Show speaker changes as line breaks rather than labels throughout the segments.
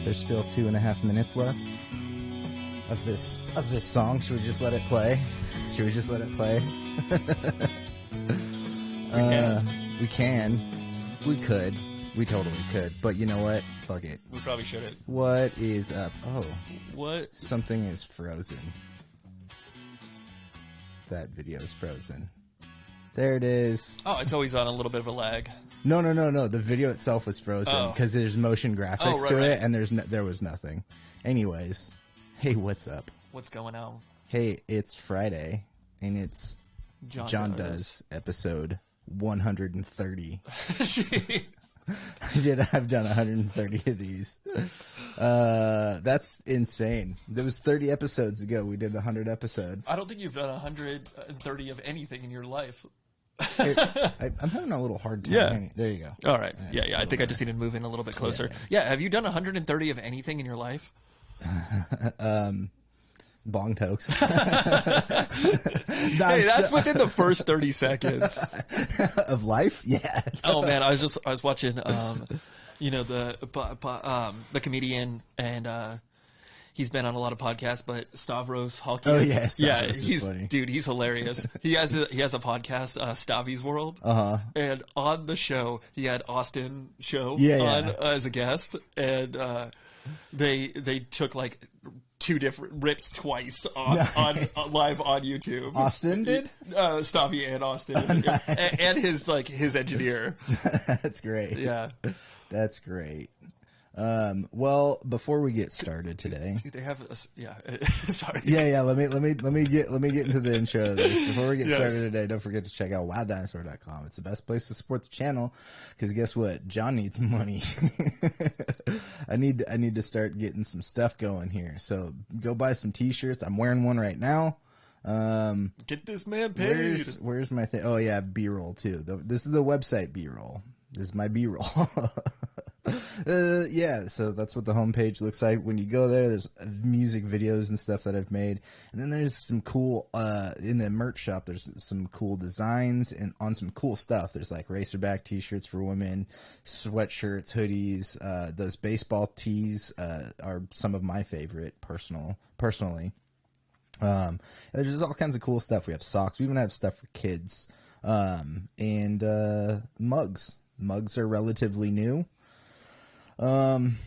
There's still 2.5 minutes left of this song. Should we just let it play? We can. We could. We totally could. But you know what? Fuck it.
We probably shouldn't.
What is up? Oh.
What?
Something is frozen. That video is frozen. There it is.
Oh, it's always on a little bit of a lag.
No. The video itself was frozen because there's motion graphics to it, and there was nothing. Anyways, hey, what's up?
What's going on?
Hey, it's Friday, and it's Jon Does episode 130.
Jeez.
I've done 130 of these. That's insane. There was 30 episodes ago. We did the 100 episode.
I don't think you've done 130 of anything in your life.
I'm having a little hard time.
Yeah.
There you go.
All right. Yeah. I think I just need to move in a little bit closer. Yeah. Have you done 130 of anything in your life?
Bong tokes.
Hey, that's within the first 30 seconds
of life. Yeah.
Oh man, I was watching, the comedian, and he's been on a lot of podcasts, but Stavros Halkias.
Oh yeah, Stavros
he's
is funny.
Dude, he's hilarious. He has a podcast, Stavi's World. And on the show, he had Austin on as a guest, and they took like 2 different rips twice on live on YouTube.
Austin did?
Stavi and Austin. And his engineer.
That's great.
Yeah.
That's great. Well, before we get started today,
they have sorry.
Yeah. Let me get into the intro of this. Before we get started today, don't forget to check out WildDinosaur.com. It's the best place to support the channel because guess what? John needs money. I need to start getting some stuff going here. So go buy some t-shirts. I'm wearing one right now.
Get this man paid.
Where's my thing? Oh yeah, B-roll too. This is the website B-roll. This is my B-roll. So that's what the homepage looks like. When you go there, there's music videos and stuff that I've made, and then there's some cool in the merch shop. There's some cool designs and on some cool stuff. There's like racerback t-shirts for women, sweatshirts, hoodies. Those baseball tees are some of my favorite personally. There's just all kinds of cool stuff. We have socks. We even have stuff for kids, and mugs. Mugs are relatively new. And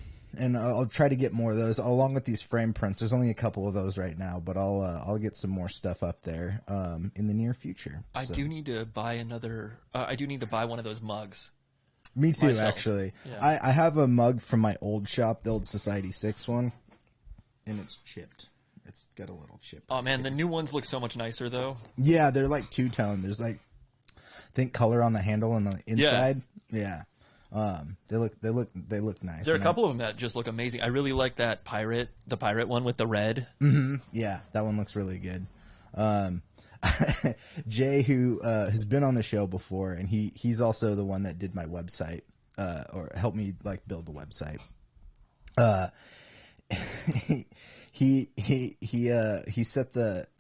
I'll try to get more of those along with these frame prints. There's only a couple of those right now, but I'll get some more stuff up there in the near future.
I do need to buy another. I do need to buy one of those mugs.
Me too,
myself.
actually.
Yeah.
I have a mug from my old shop, the old Society 6 one, and it's chipped. It's got a little chip.
Oh man, the new ones look so much nicer though.
Yeah, they're like two-tone. There's like, I think color on the handle and the inside. Yeah. They look nice.
There are a couple of them that just look amazing. I really like the pirate one with the red.
Mm-hmm. Yeah, that one looks really good. Jay, who has been on the show before, and he's also the one that did my website, or helped me like build the website. He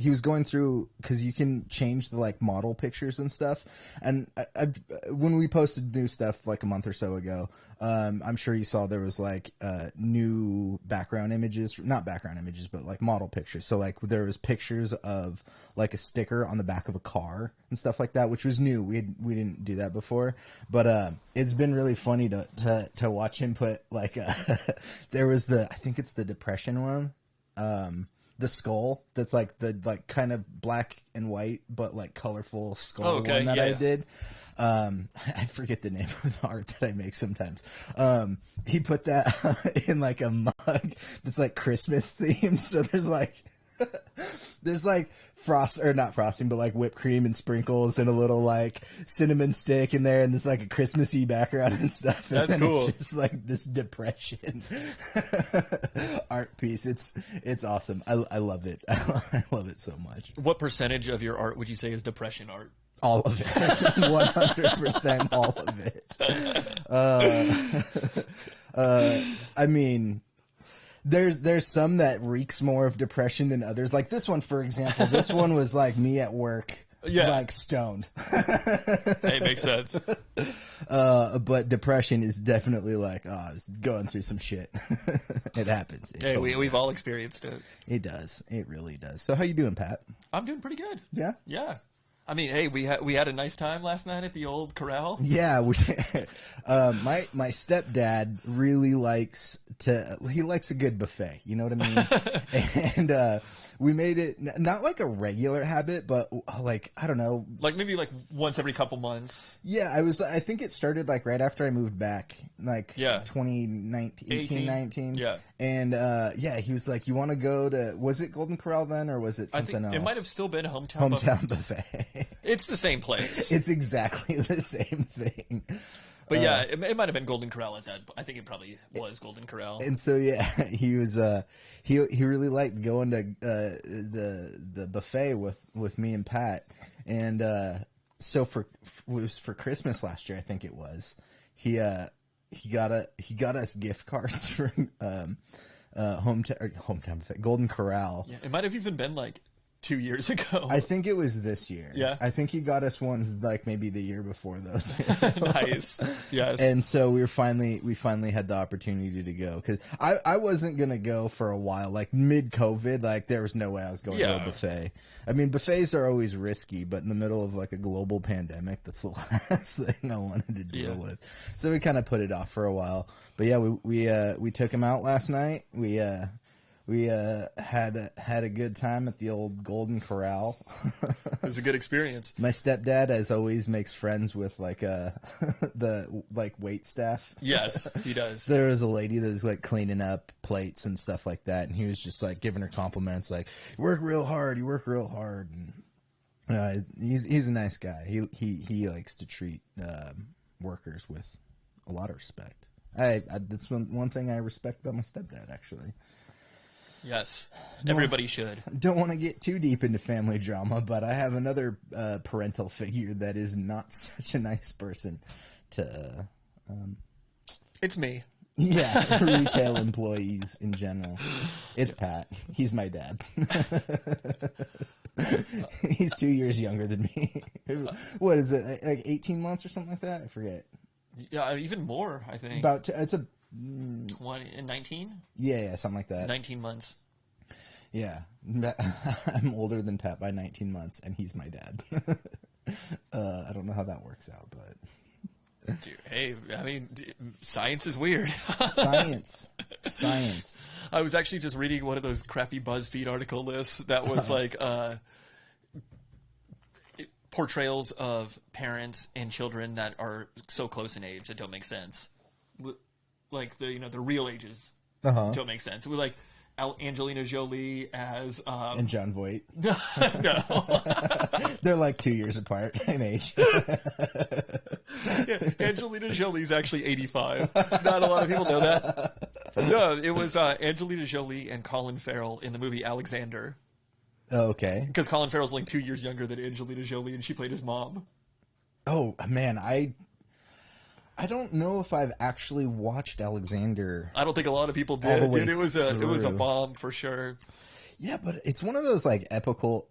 was going through, because you can change the like model pictures and stuff, and when we posted new stuff like a month or so ago, I'm sure you saw there was like new background images, not background images, but like model pictures. So like there was pictures of like a sticker on the back of a car and stuff like that, which was new. We didn't do that before, but it's been really funny to watch him put like there was I think it's the depression one. The skull that's like the kind of black and white but like colorful skull one that I did. I forget the name of the art that I make sometimes. He put that in like a mug that's like Christmas themed. So there's like not frosting, but like whipped cream and sprinkles and a little like cinnamon stick in there, and it's like a Christmassy background and stuff.
That's cool.
It's just like this depression art piece. It's awesome. I love it. I love it so much.
What percentage of your art would you say is depression art?
All of it. 100% all of it. I mean, there's some that reeks more of depression than others. Like this one, for example. This one was like me at work like stoned.
Hey, makes sense.
But depression is definitely like, it's going through some shit. It happens.
Hey, we've all experienced it.
It does. It really does. So how you doing, Pat?
I'm doing pretty good.
Yeah?
Yeah. I mean, hey, we had a nice time last night at the old corral.
Yeah, my stepdad really likes a good buffet. You know what I mean? And we made it not like a regular habit, but like, I don't know,
like maybe like once every couple months.
Yeah, I think it started like right after I moved back, like 2019, 19.
Yeah.
And he was like, "You want to go to? Was it Golden Corral then, or was it something else?"
It might have still been Hometown
Buffet.
It's the same place.
It's exactly the same thing.
But yeah, it might have been Golden Corral at that. I think it probably was Golden Corral.
And so he was he really liked going to the buffet with me and Pat. And so it was for Christmas last year, I think it was. He got us gift cards from hometown buffet, Golden Corral.
Yeah, it might have even been like 2 years ago.
I think it was this year.
Yeah.
I think he got us ones like maybe the year before those.
Nice. Yes.
And so we finally had the opportunity to go, because I wasn't going to go for a while, like mid-COVID, like there was no way I was going to a buffet. I mean, buffets are always risky, but in the middle of like a global pandemic, that's the last thing I wanted to deal with. So we kind of put it off for a while. But yeah, we took him out last night. We had a good time at the old Golden Corral.
It was a good experience.
My stepdad, as always, makes friends with like the wait staff.
Yes, he does.
There was a lady that was like cleaning up plates and stuff like that, and he was just like giving her compliments, like, "You work real hard. You work real hard." And he's a nice guy. He likes to treat workers with a lot of respect. That's one thing I respect about my stepdad, actually.
Yes, everybody should.
Don't want to get too deep into family drama, but I have another parental figure that is not such a nice person to...
It's me.
Yeah, retail employees in general. It's Pat. He's my dad. He's 2 years younger than me. What is it, like 18 months or something like that? I forget.
Yeah, even more, I think.
It's a...
20 and 19?
Yeah, something like that.
19 months.
Yeah. I'm older than Pat by 19 months, and he's my dad. I don't know how that works out, but...
Dude, hey, I mean, science is weird.
Science.
I was actually just reading one of those crappy BuzzFeed article lists that was like portrayals of parents and children that are so close in age that don't make sense. Like the real ages don't make sense. We're like Angelina Jolie as
and Jon Voight.
No.
They're like 2 years apart in age.
Yeah, Angelina Jolie's actually 85. Not a lot of people know that. No, it was Angelina Jolie and Colin Farrell in the movie Alexander.
Oh, okay.
Because Colin Farrell's like 2 years younger than Angelina Jolie, and she played his mom.
Oh man, I don't know if I've actually watched Alexander.
I don't think a lot of people did. It was a bomb for sure.
Yeah, but it's one of those like epical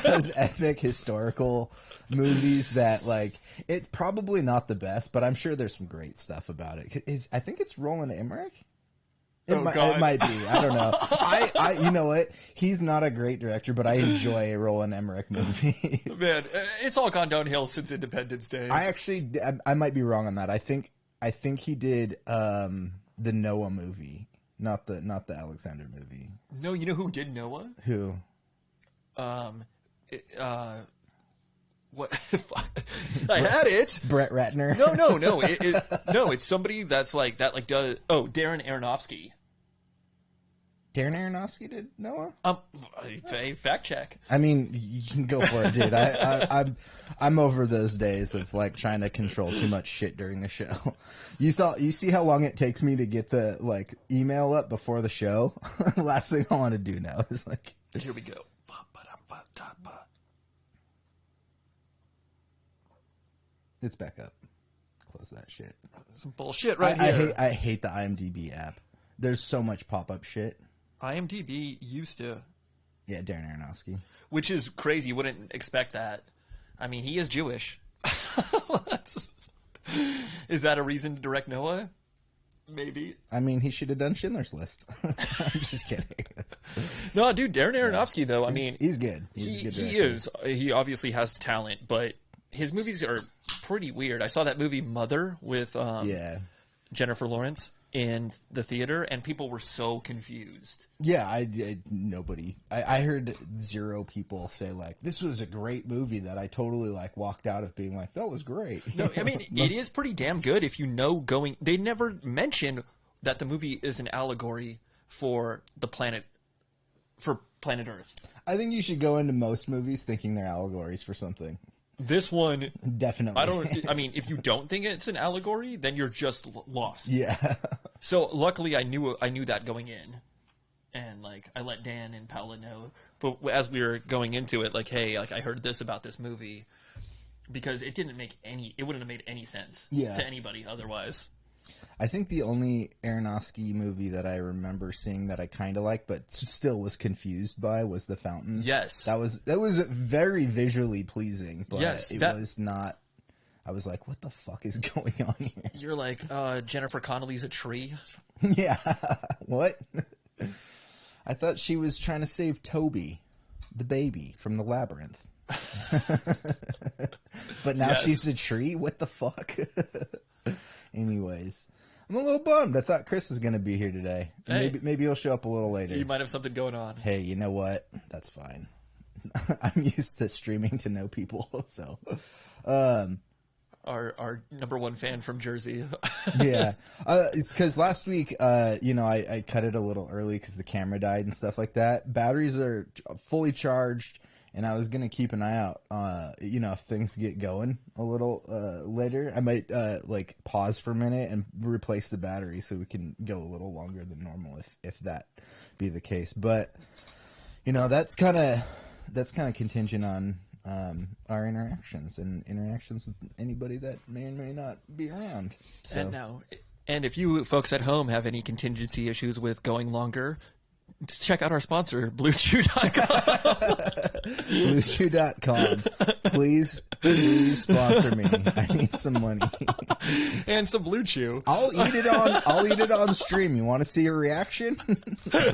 those epic historical movies that like, it's probably not the best, but I'm sure there's some great stuff about it. I think it's Roland Emmerich. It might be. I don't know. I you know what? He's not a great director, but I enjoy Roland Emmerich movies.
Man, it's all gone downhill since Independence Day.
I might be wrong on that. I think he did the Noah movie, not the Alexander movie.
No, you know who did Noah?
Who?
What? I had it.
Brett Ratner.
No. No, it's somebody that's like that. Like does. Oh, Darren Aronofsky.
Darren Aronofsky did Noah?
Fact check.
I mean, you can go for it, dude. I'm over those days of like trying to control too much shit during the show. You see how long it takes me to get the like email up before the show? Last thing I want to do now is like,
here we go.
It's back up. Close that shit.
Some bullshit right here.
I hate the IMDb app. There's so much pop-up shit.
IMDb used to
Yeah, Darren Aronofsky.
Which is crazy. You wouldn't expect that. I mean, he is Jewish. Is that a reason to direct Noah? Maybe.
I mean, he should have done Schindler's List. I'm just kidding.
No, dude, Darren Aronofsky, though, I mean...
He's good.
He is. He obviously has talent, but his movies are pretty weird. I saw that movie Mother with Jennifer Lawrence in the theater, and people were so confused.
Yeah, I heard 0 people say, like, this was a great movie that I totally, like, walked out of being like, that was great.
No, I mean, it is pretty damn good if you know going... They never mention that the movie is an allegory for the planet Earth.
I think you should go into most movies thinking they're allegories for something.
This one...
Definitely.
I mean, if you don't think it's an allegory, then you're just lost.
Yeah.
So, luckily, I knew that going in. And, like, I let Dan and Paula know. But as we were going into it, like, hey, like, I heard this about this movie. Because it wouldn't have made any sense to anybody otherwise.
I think the only Aronofsky movie that I remember seeing that I kind of liked, but still was confused by, was The Fountain.
Yes.
That was very visually pleasing, but it was not... I was like, what the fuck is going on here?
You're like, Jennifer Connelly's a tree?
Yeah. What? I thought she was trying to save Toby, the baby, from the labyrinth. But now she's a tree? What the fuck? Anyways, I'm a little bummed. I thought Chris was going to be here today. Hey. Maybe he'll show up a little later.
You might have something going on.
Hey, you know what? That's fine. I'm used to streaming to know people, so...
Our number one fan from Jersey.
Yeah. It's because last week, I cut it a little early because the camera died and stuff like that. Batteries are fully charged, and I was going to keep an eye out. If things get going a little later, I might pause for a minute and replace the battery so we can go a little longer than normal if that be the case. But, that's kind of contingent on our interactions with anybody that may or may not be around. So.
And if you folks at home have any contingency issues with going longer, check out our sponsor, BlueChew.com.
BlueChew.com. Please sponsor me. I need some money.
And some Blue Chew.
I'll eat it on stream. You want to see a reaction?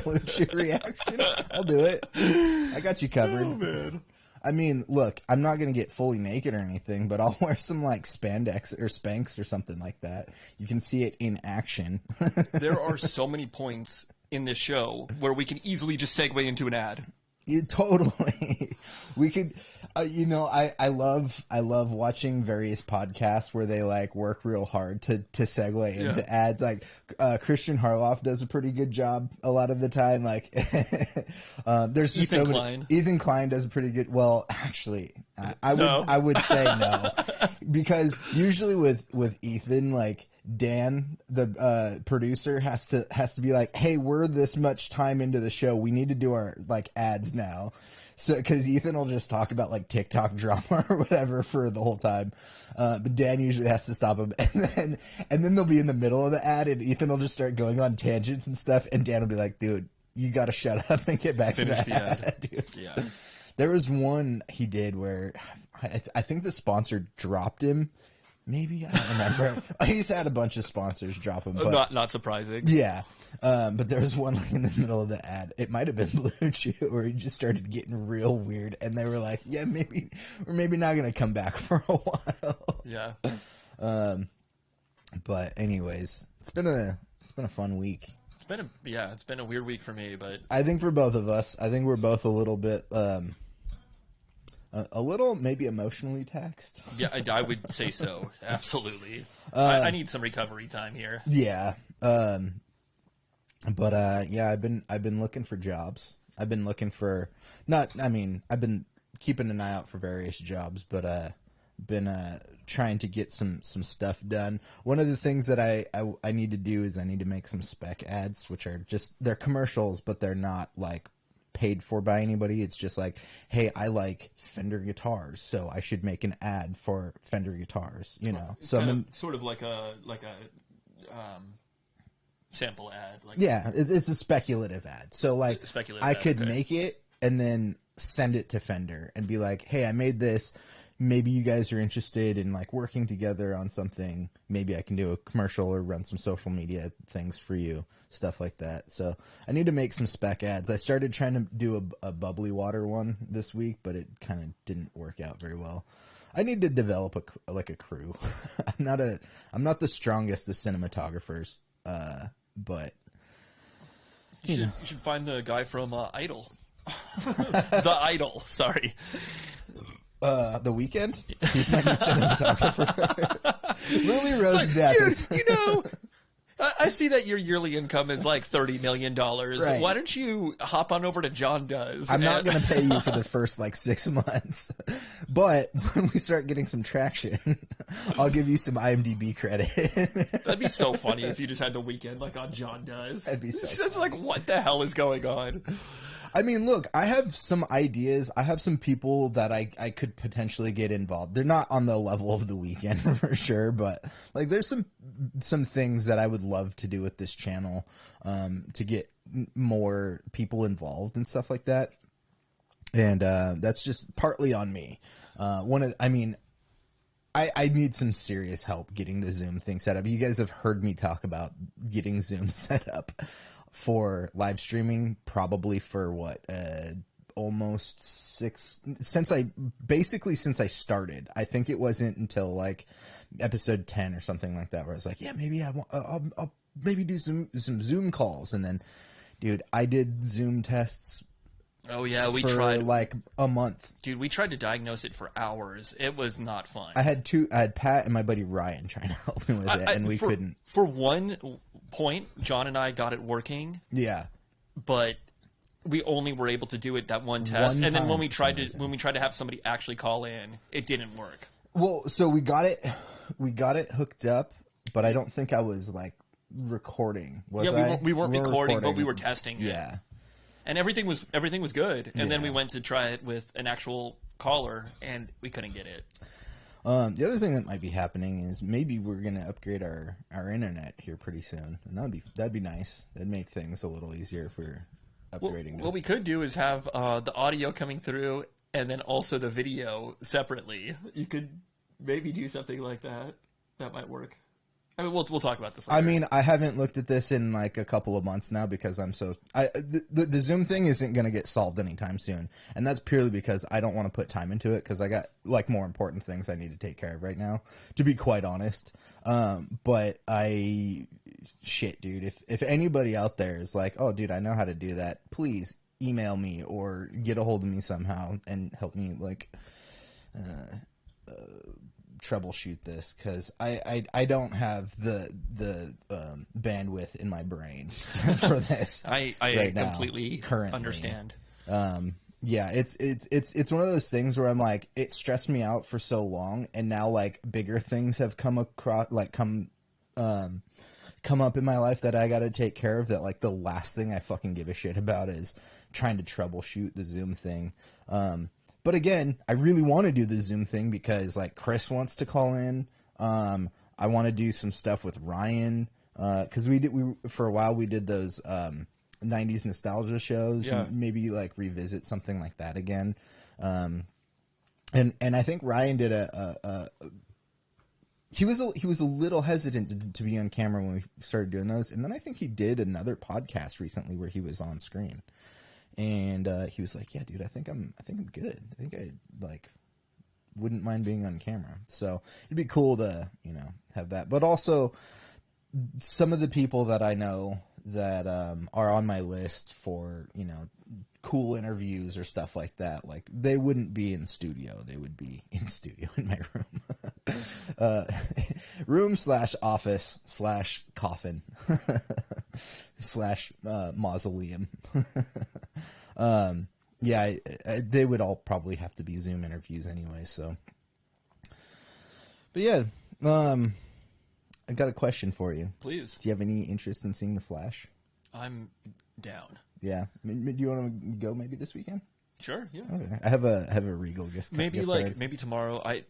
Blue Chew reaction? I'll do it. I got you covered.
Oh, man.
I mean, look, I'm not going to get fully naked or anything, but I'll wear some, spandex or Spanx or something like that. You can see it in action.
There are so many points in this show where we can easily just segue into an ad.
Totally. We could, I love watching various podcasts where they work real hard to segue into ads. Like Christian Harloff does a pretty good job a lot of the time. There's just
Ethan Klein.
Ethan Klein does a pretty good. Well, actually, I would say no, because usually with Ethan, Dan, the producer, has to be like, hey, we're this much time into the show, we need to do our ads now. So because Ethan will just talk about TikTok drama or whatever for the whole time, but Dan usually has to stop him, and then they'll be in the middle of the ad and Ethan will just start going on tangents and stuff, and Dan will be like, dude, you got to shut up and get back to the ad. Dude.
Yeah.
There was one he did where I think the sponsor dropped him. Maybe, I don't remember. He's had a bunch of sponsors drop him. But,
not surprising.
Yeah. But there was one in the middle of the ad. It might have been Blue Chew, where he just started getting real weird. And they were like, yeah, maybe we're not going to come back for a while.
Yeah.
But anyways, it's been a fun week.
It's been a weird week for me, but
I think for both of us, I think we're both a little bit, a little maybe emotionally taxed.
Yeah, I would say so. Absolutely. I need some recovery time here.
Yeah. But I've been looking for jobs. I've been looking for I've been keeping an eye out for various jobs, but been trying to get some stuff done. One of the things that I need to do is I need to make some spec ads, which are they're commercials, but they're not paid for by anybody. It's just hey, I like Fender guitars, so I should make an ad for Fender guitars, So
sort of like a sample ad.
Yeah, it's a speculative ad. So I could make it and then send it to Fender and be like, hey, I made this. Maybe you guys are interested in like working together on something. Maybe I can do a commercial or run some social media things for you, stuff like that. So I need to make some spec ads. I started trying to do a bubbly water one this week, but it kind of didn't work out very well. I need to develop a crew. I'm not the strongest of cinematographers, but
you should find the guy from Idol. The Idol, sorry.
The Weeknd? He's my new cinematographer. Lily Rose Death.
I see that your yearly income is like $30 million.
Right.
Why don't you hop on over to Jon Does?
I'm not going to pay you for the first like 6 months. But when we start getting some traction, I'll give you some IMDb credit.
That'd be so funny if you just had The Weeknd like on Jon Does.
That'd be so
It's like, what the hell is going on?
I mean, look, I have some ideas. I have some people that I could potentially get involved. They're not on the level of The Weeknd for sure, but like there's some things that I would love to do with this channel to get more people involved and stuff like that. And that's just partly on me. I need some serious help getting the Zoom thing set up. You guys have heard me talk about getting Zoom set up for live streaming, probably for almost 6 since I started. I think it wasn't until like episode 10 or something like that where I was like, yeah, maybe I'll maybe do some Zoom calls. And then, dude, I did Zoom tests.
Oh yeah, we tried
like a month.
Dude, we tried to diagnose it for hours. It was not fun.
I had Pat and my buddy Ryan trying to help me with it, and we couldn't.
For one point, John and I got it working.
Yeah,
but we only were able to do it that one test, and then when we tried to have somebody actually call in, it didn't work.
Well, so we got it hooked up, but I don't think I was like recording. We
weren't recording, but we were testing it.
Yeah.
And everything was good, and then we went to try it with an actual caller, and we couldn't get it.
The other thing that might be happening is maybe we're gonna upgrade our internet here pretty soon, and that'd be nice. That'd make things a little easier if we're upgrading.
What we could do is have the audio coming through, and then also the video separately. You could maybe do something like that. That might work. I mean, we'll talk about this later.
I mean, I haven't looked at this in like a couple of months now because the Zoom thing isn't going to get solved anytime soon. And that's purely because I don't want to put time into it because I got like more important things I need to take care of right now, to be quite honest. But dude, if anybody out there is like, oh, dude, I know how to do that, please email me or get a hold of me somehow and help me like troubleshoot this, because I don't have the bandwidth in my brain for this.
I
right
completely
now, currently.
Understand.
Yeah, it's one of those things where I'm like, it stressed me out for so long, and now like bigger things have come across, like come up in my life that I got to take care of, that like the last thing I fucking give a shit about is trying to troubleshoot the Zoom thing. But again, I really want to do the Zoom thing because like Chris wants to call in. I want to do some stuff with Ryan because we for a while we did those 90s nostalgia shows.
Yeah.
And maybe like revisit something like that again. And I think Ryan did he was a little hesitant to be on camera when we started doing those, and then I think he did another podcast recently where he was on screen. And he was like, "Yeah, dude, I think I'm good. I think I like wouldn't mind being on camera." So it'd be cool to have that. But also, some of the people that I know that are on my list for cool interviews or stuff like that, like they wouldn't be in studio. They would be in studio in my room, room/office/coffin /mausoleum. Yeah, they would all probably have to be Zoom interviews anyway. So, but yeah, I got a question for you.
Please.
Do you have any interest in seeing The Flash?
I'm down.
Yeah. Do you want to go maybe this weekend?
Sure. Yeah.
Okay. I have a Regal gift.
Maybe tomorrow. I've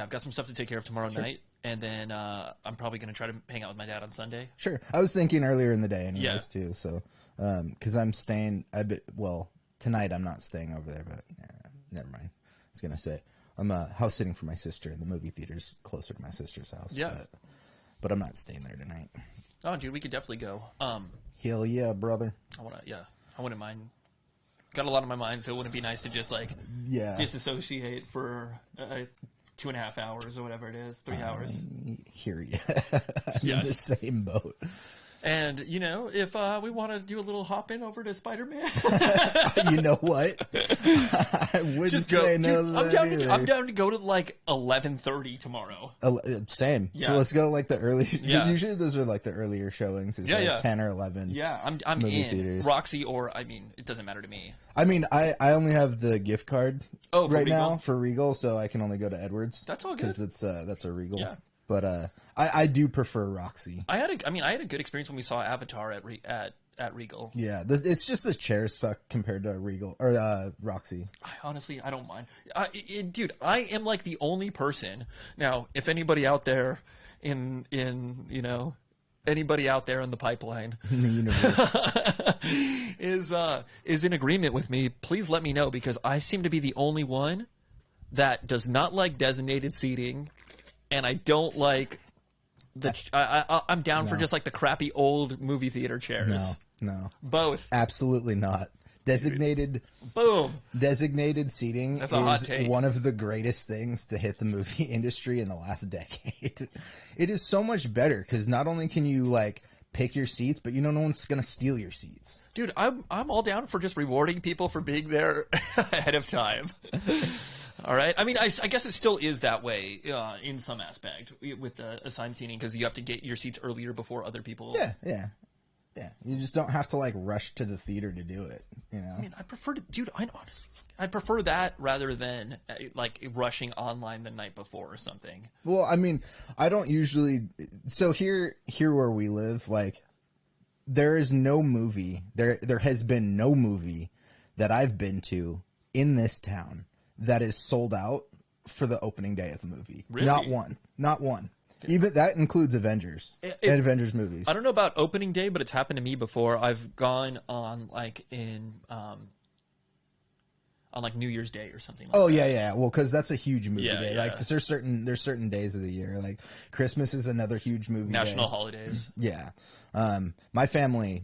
got some stuff to take care of tomorrow night, and then I'm probably going to try to hang out with my dad on Sunday.
Sure. I was thinking earlier in the day anyways too. So, because I'm staying tonight I'm not staying over there, but never mind. I was gonna say I'm house sitting for my sister, and the movie theater's closer to my sister's house.
Yeah,
but I'm not staying there tonight.
Oh, dude, we could definitely go.
Hell yeah, brother.
I wouldn't mind. Got a lot on my mind, so it wouldn't be nice to just like disassociate for 2.5 hours or whatever it is, 3 hours.
Hear you. In the same boat.
And, you know, if we want to do a little hop in over to Spider-Man.
You know what? I wouldn't
just
say no
to that I'm down to go to, like, 11:30 tomorrow.
Same.
Yeah.
So let's go, like, the early...
Yeah.
Usually those are, like, the earlier showings. It's like 10 or 11.
Yeah, I'm
movie
in.
theaters.
Roxy or, I mean, it doesn't matter to me.
I mean, I only have the gift card right
Regal?
now for Regal, so I can only go to Edwards.
That's all good.
Because that's a Regal.
Yeah.
But I do prefer Roxy.
I had a good experience when we saw Avatar at Regal.
Yeah, it's just the chairs suck compared to Regal or Roxy.
Honestly, I don't mind. Dude, I am like the only person now. If anybody out there in you know anybody out there in the pipeline
in the universe
is in agreement with me, please let me know, because I seem to be the only one that does not like designated seating. And I don't like I'm down for just like the crappy old movie theater chairs.
No.
Both.
Absolutely not. Designated seating
That's a hot take.
One of the greatest things to hit the movie industry in the last decade. It is so much better because not only can you like pick your seats, but you know no one's gonna steal your seats.
Dude, I'm all down for just rewarding people for being there ahead of time. All right. I mean, I guess it still is that way in some aspect with the assigned seating, because you have to get your seats earlier before other people.
Yeah. You just don't have to like rush to the theater to do it. You know.
I mean, I prefer that rather than like rushing online the night before or something.
Well, I mean, I don't usually. So here where we live, like there is no movie. There has been no movie that I've been to in this town that is sold out for the opening day of the movie.
Really?
Not one. Okay. Even that includes Avengers. Avengers movies.
I don't know about opening day, but it's happened to me before. I've gone on like on like New Year's Day or something like that.
Yeah. Well, because that's a huge movie day.
Yeah.
Like, 'cause there's certain days of the year. Like Christmas is another huge movie
National
day.
holidays.
Yeah. My family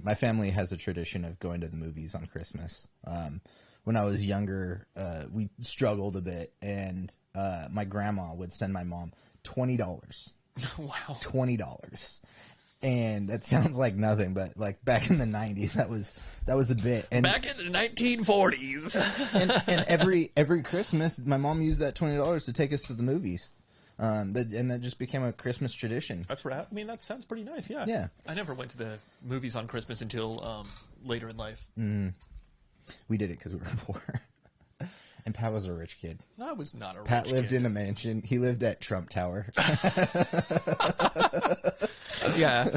has a tradition of going to the movies on Christmas. When I was younger, we struggled a bit, and my grandma would send my mom $20.
Wow.
$20. And that sounds like nothing, but like back in the 90s, that was a bit. And
back in the 1940s.
and every Christmas, my mom used that $20 to take us to the movies. And that just became a Christmas tradition.
That's right. I mean, that sounds pretty nice. Yeah.
Yeah.
I never went to the movies on Christmas until later in life.
We did it because we were poor. And Pat was a rich kid.
No, I was not a rich kid.
Pat lived in a mansion. He lived at Trump Tower.
Yeah.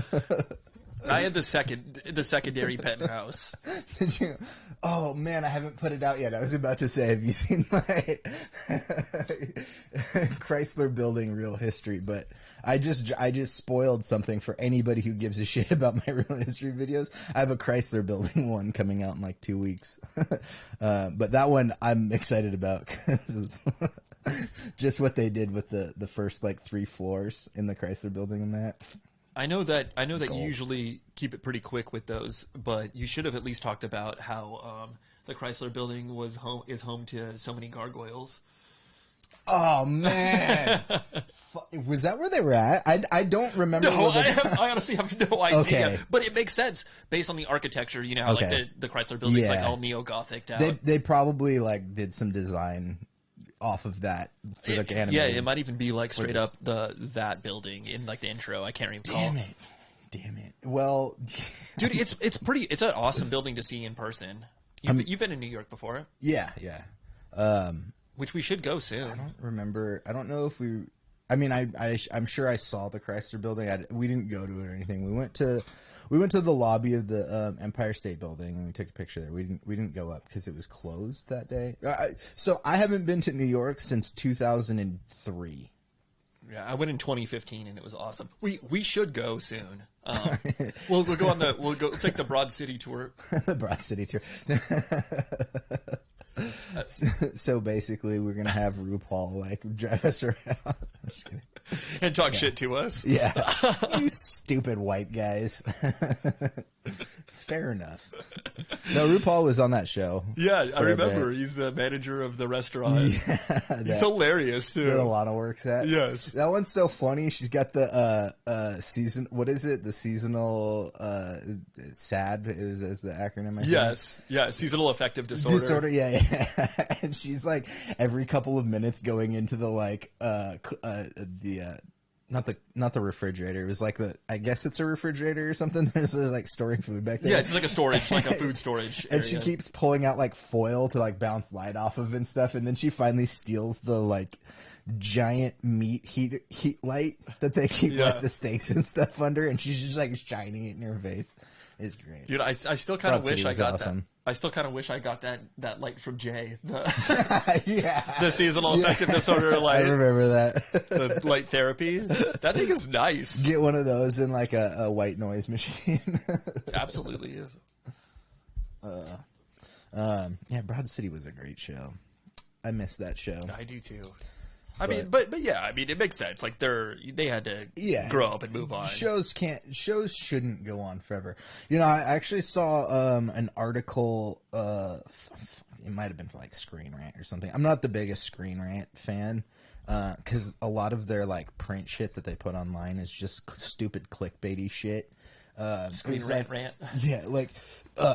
I had the secondary penthouse.
Did you? Oh man, I haven't put it out yet. I was about to say, have you seen my Chrysler Building real history? But I just spoiled something for anybody who gives a shit about my real history videos. I have a Chrysler Building one coming out in like 2 weeks. But that one I'm excited about because just what they did with the first like 3 floors in the Chrysler Building and that.
I know that you usually keep it pretty quick with those, but you should have at least talked about how the Chrysler Building is home to so many gargoyles.
Oh man, was that where they were at? I don't remember.
No, I honestly have no idea.
Okay.
But it makes sense based on the architecture. You know, how, like the Chrysler Building's like all neo-Gothic out.
They probably like did some design off of that for the animated.
Yeah, it might even be like straight up that building in like the intro. I can't even recall.
Damn it. Well,
dude, it's an awesome building to see in person. You've been in New York before.
Yeah.
Which we should go soon.
I don't remember. I don't know if we. I mean, I'm sure I saw the Chrysler Building. We didn't go to it or anything. We went to the lobby of the Empire State Building and we took a picture there. We didn't go up because it was closed that day. So I haven't been to New York since 2003.
Yeah, I went in 2015 and it was awesome. We should go soon. We'll go on the we'll take the Broad City tour.
The Broad City tour. So basically, we're gonna have RuPaul like drive us around. I'm just kidding.
And talk shit to us.
Yeah, you stupid white guys. Fair enough. No, RuPaul was on that show.
Yeah, I remember. He's the manager of the restaurant. Yeah, he's hilarious too.
That Alana works at.
Yes,
that one's so funny. She's got the season. What is it? The seasonal SAD is the acronym.
Yeah, seasonal affective disorder.
Yeah. And she's like every couple of minutes going into the like not the refrigerator. It was like I guess it's a refrigerator or something. There's like storing food back there.
Yeah, it's like a storage, like a food storage area.
And she keeps pulling out like foil to like bounce light off of and stuff. And then she finally steals the like giant meat heat light that they keep like the steaks and stuff under. And she's just like shining it in her face. It's great.
Dude, I still kind of wish I got that. I still kind of wish I got that light from Jay. The seasonal affective disorder light.
I remember that.
The light therapy. That thing is nice.
Get one of those in like a white noise machine.
Absolutely.
Yeah, Broad City was a great show. I missed that show.
I do too. I mean, but yeah, I mean, it makes sense. Like they had to grow up and move on.
Shows shouldn't go on forever. You know, I actually saw an article. It might have been for like Screen Rant or something. I'm not the biggest Screen Rant fan because a lot of their like print shit that they put online is just stupid clickbaity shit.
Screen Rant.
Yeah, like.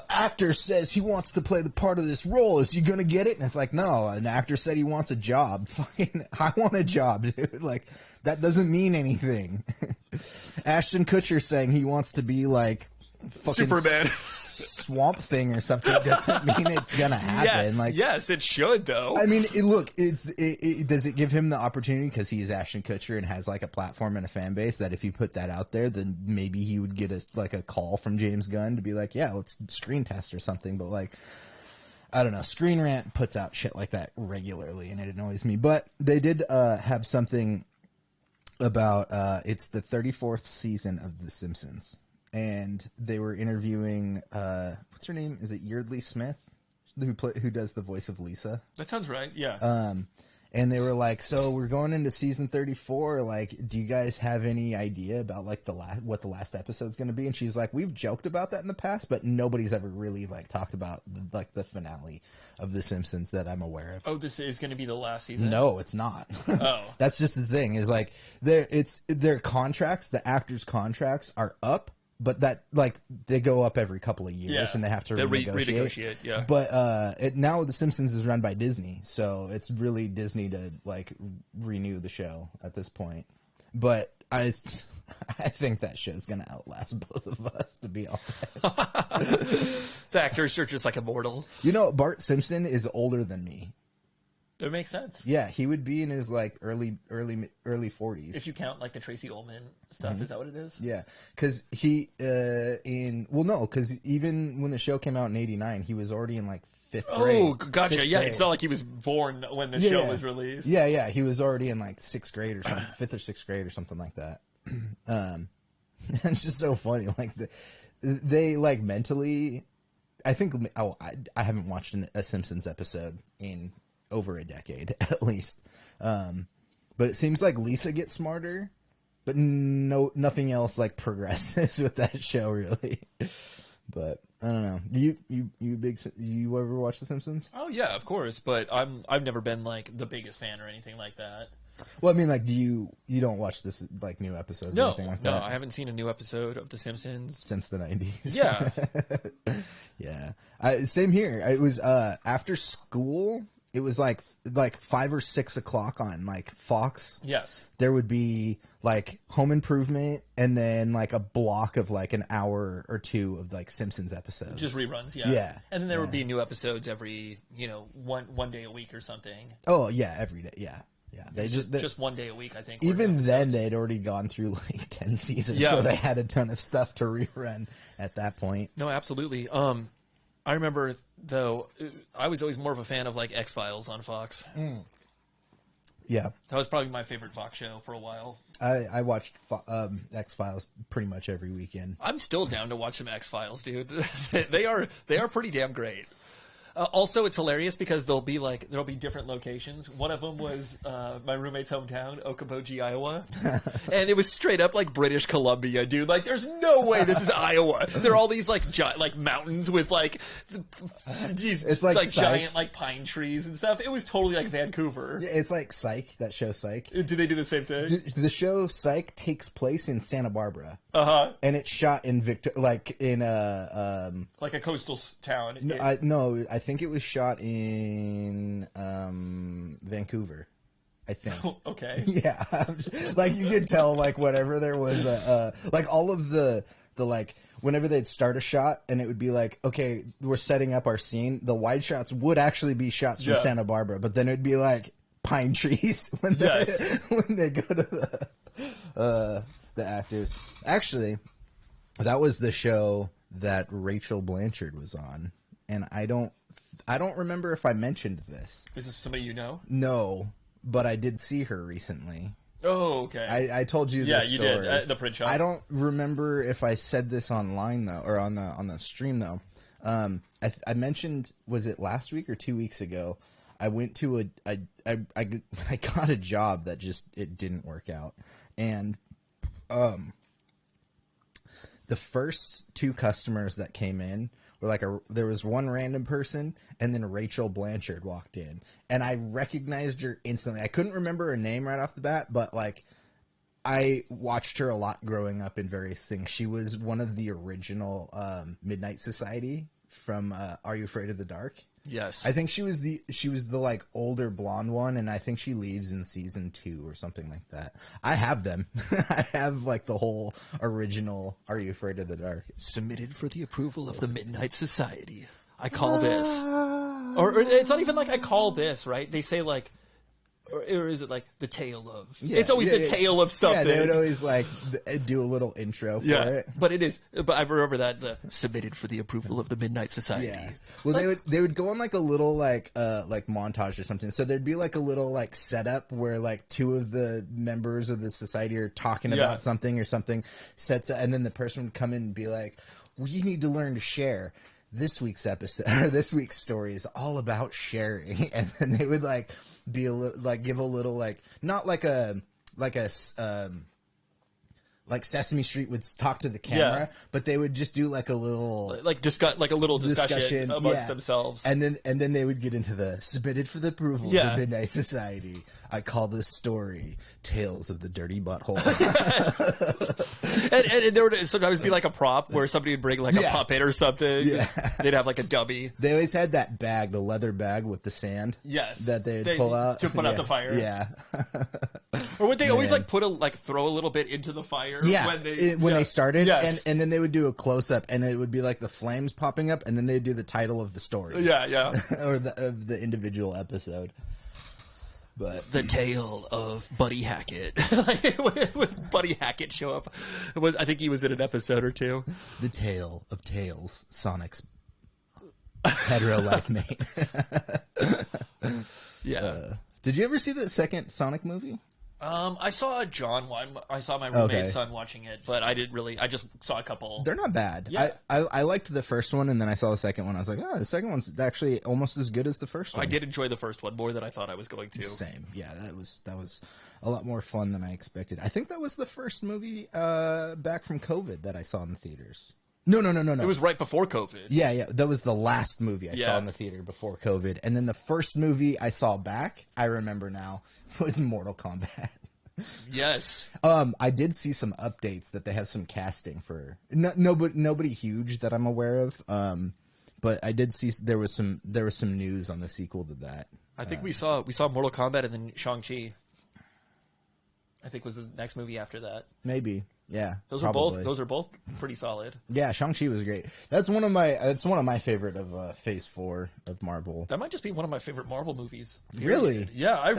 Actor says he wants to play the part of this role. Is he gonna get it? And it's like, no, an actor said he wants a job. Fucking, I want a job, dude. Like, that doesn't mean anything. Ashton Kutcher saying he wants to be like fucking
Superman.
Swamp Thing or something doesn't mean it's gonna happen.
Yeah,
like,
yes, it should though.
I mean, look, does it give him the opportunity because he is Ashton Kutcher and has like a platform and a fan base that if you put that out there, then maybe he would get a call from James Gunn to be like, yeah, let's screen test or something. But like, I don't know, Screen Rant puts out shit like that regularly, and it annoys me. But they did have something about it's the 34th season of The Simpsons. And they were interviewing what's her name? Is it Yeardley Smith, who does the voice of Lisa?
That sounds right. Yeah.
And they were like, "So we're going into season 34. Like, do you guys have any idea about like what the last episode's going to be?" And she's like, "We've joked about that in the past, but nobody's ever really like talked about like the finale of The Simpsons that I'm aware of."
Oh, this is going to be the last season?
No, it's not.
Oh,
that's just the thing. Is like their contracts, the actors' contracts are up. But that, like, they go up every couple of years, and they have to renegotiate.
Yeah.
But now The Simpsons is run by Disney, so it's really Disney to like renew the show at this point. But I think that show's gonna outlast both of us, to be honest.
The actors are just like immortal.
You know, Bart Simpson is older than me.
It makes sense.
Yeah, he would be in his like early 40s.
If you count like the Tracy Ullman stuff, is that what it is?
Yeah, because because even when the show came out in '89, he was already in like 5th grade.
Oh, gotcha. Yeah, it's not like he was born when the show was released.
Yeah, he was already in like 6th grade or something, 5th or 6th grade or something like that. It's just so funny. Like they like mentally. I think I haven't watched a Simpsons episode in over a decade at least, but it seems like Lisa gets smarter, but nothing else like progresses with that show really. But I don't know. You ever watch The Simpsons?
Oh yeah, of course. But I've never been like the biggest fan or anything like that.
Well, I mean, like, you don't watch this like new episodes or anything like that?
No, I haven't seen a new episode of The Simpsons
since the 90s.
Yeah,
yeah. Same here. It was after school. It was like 5 or 6 o'clock on like Fox.
Yes.
There would be like Home Improvement and then like a block of like an hour or two of like Simpsons episodes.
Just reruns, yeah.
Yeah.
And then there would be new episodes every, one day a week or something.
Oh, yeah, every day. Yeah. Yeah. They
just one day a week, I think.
Even then they'd already gone through like 10 seasons, so they had a ton of stuff to rerun at that point.
No, absolutely. I remember, though, I was always more of a fan of, like, X-Files on Fox.
Yeah.
That was probably my favorite Fox show for a while.
I watched X-Files pretty much every weekend.
I'm still down to watch some X-Files, dude. They are pretty damn great. Also, it's hilarious because there'll be different locations. One of them was my roommate's hometown, Okoboji, Iowa, and it was straight up like British Columbia, dude. Like, there's no way this is Iowa. There are all these like mountains with these
it's like
giant like pine trees and stuff. It was totally like Vancouver.
Yeah, it's like Psych. That show Psych.
Do they do the same thing?
The show Psych takes place in Santa Barbara.
And
it's shot in like a
coastal town.
No, I think it was shot in Vancouver. I think.
Okay.
Yeah, like you could tell, like whatever there was, like all of the like whenever they'd start a shot and it would be like, okay, we're setting up our scene. The wide shots would actually be shots from Santa Barbara, but then it'd be like pine trees when they go to the actors. Actually, that was the show that Rachel Blanchard was on, and I don't remember if I mentioned this.
Is this somebody you know?
No, but I did see her recently.
Oh, okay.
I told you this story.
Yeah, you did. The print shop.
I don't remember if I said this online though, or on the stream though. I mentioned, was it last week or 2 weeks ago? I went to I got a job that just it didn't work out, and the first two customers that came in were like there was one random person, and then Rachel Blanchard walked in, and I recognized her instantly. I couldn't remember her name right off the bat, but like I watched her a lot growing up in various things. She was one of the original Midnight Society from Are You Afraid of the Dark?
Yes.
I think she was the like older blonde one, and I think she leaves in season 2 or something like that. I have them. I have like the whole original Are You Afraid of the Dark?
Submitted for the approval of the Midnight Society. I call this. Or it's not even like I call this, right? They say like, or is it like the tale of? Yeah, it's always the tale of something.
Yeah, they would always like do a little intro for it.
But it is. But I remember that submitted for the approval of the Midnight Society. Yeah.
Well, they would go on like a little like montage or something. So there'd be like a little like setup where like two of the members of the society are talking about something or something sets, and then the person would come in and be like, "We need to learn to share." This week's episode or this week's story is all about sharing, and then they would like be a little like give a little like not like a like Sesame Street would talk to the camera, but they would just do like a little
discussion amongst themselves,
and then they would get into the submitted for the approval of the Midnight Society. I call this story Tales of the Dirty Butthole.
and there would sometimes be like a prop where somebody would bring like a puppet or something. Yeah. They'd have like a dummy.
They always had that bag, the leather bag with the sand.
Yes.
That they'd pull out.
To put out the fire.
Yeah.
Or would they always like throw a little bit into the fire?
Yeah. When they started.
Yes.
And then they would do a close up, and it would be like the flames popping up, and then they'd do the title of the story.
Yeah, yeah.
Or of the individual episode. But
the tale of Buddy Hackett. When Buddy Hackett show up, I think he was in an episode or two.
The tale of tales, Sonic's hetero life mate.
Yeah.
Did you ever see the second Sonic movie?
I saw John one. I saw my roommate's son watching it, but I didn't really. I just saw a couple.
They're not bad. Yeah. I liked the first one, and then I saw the second one. I was like, oh, the second one's actually almost as good as the first one.
I did enjoy the first one more than I thought I was going to.
Same. Yeah, that was a lot more fun than I expected. I think that was the first movie back from COVID that I saw in the theaters. No.
It was right before COVID.
Yeah. That was the last movie I saw in the theater before COVID. And then the first movie I saw back, I remember now, was Mortal Kombat.
Yes.
I did see some updates that they have some casting for nobody huge that I'm aware of. But I did see there was some news on the sequel to that.
I think we saw Mortal Kombat and then Shang-Chi. I think was the next movie after that.
Maybe. Yeah.
Those are both pretty solid.
Yeah, Shang-Chi was great. That's one of my favorite of Phase 4 of Marvel.
That might just be one of my favorite Marvel movies. Period.
Really?
Yeah, I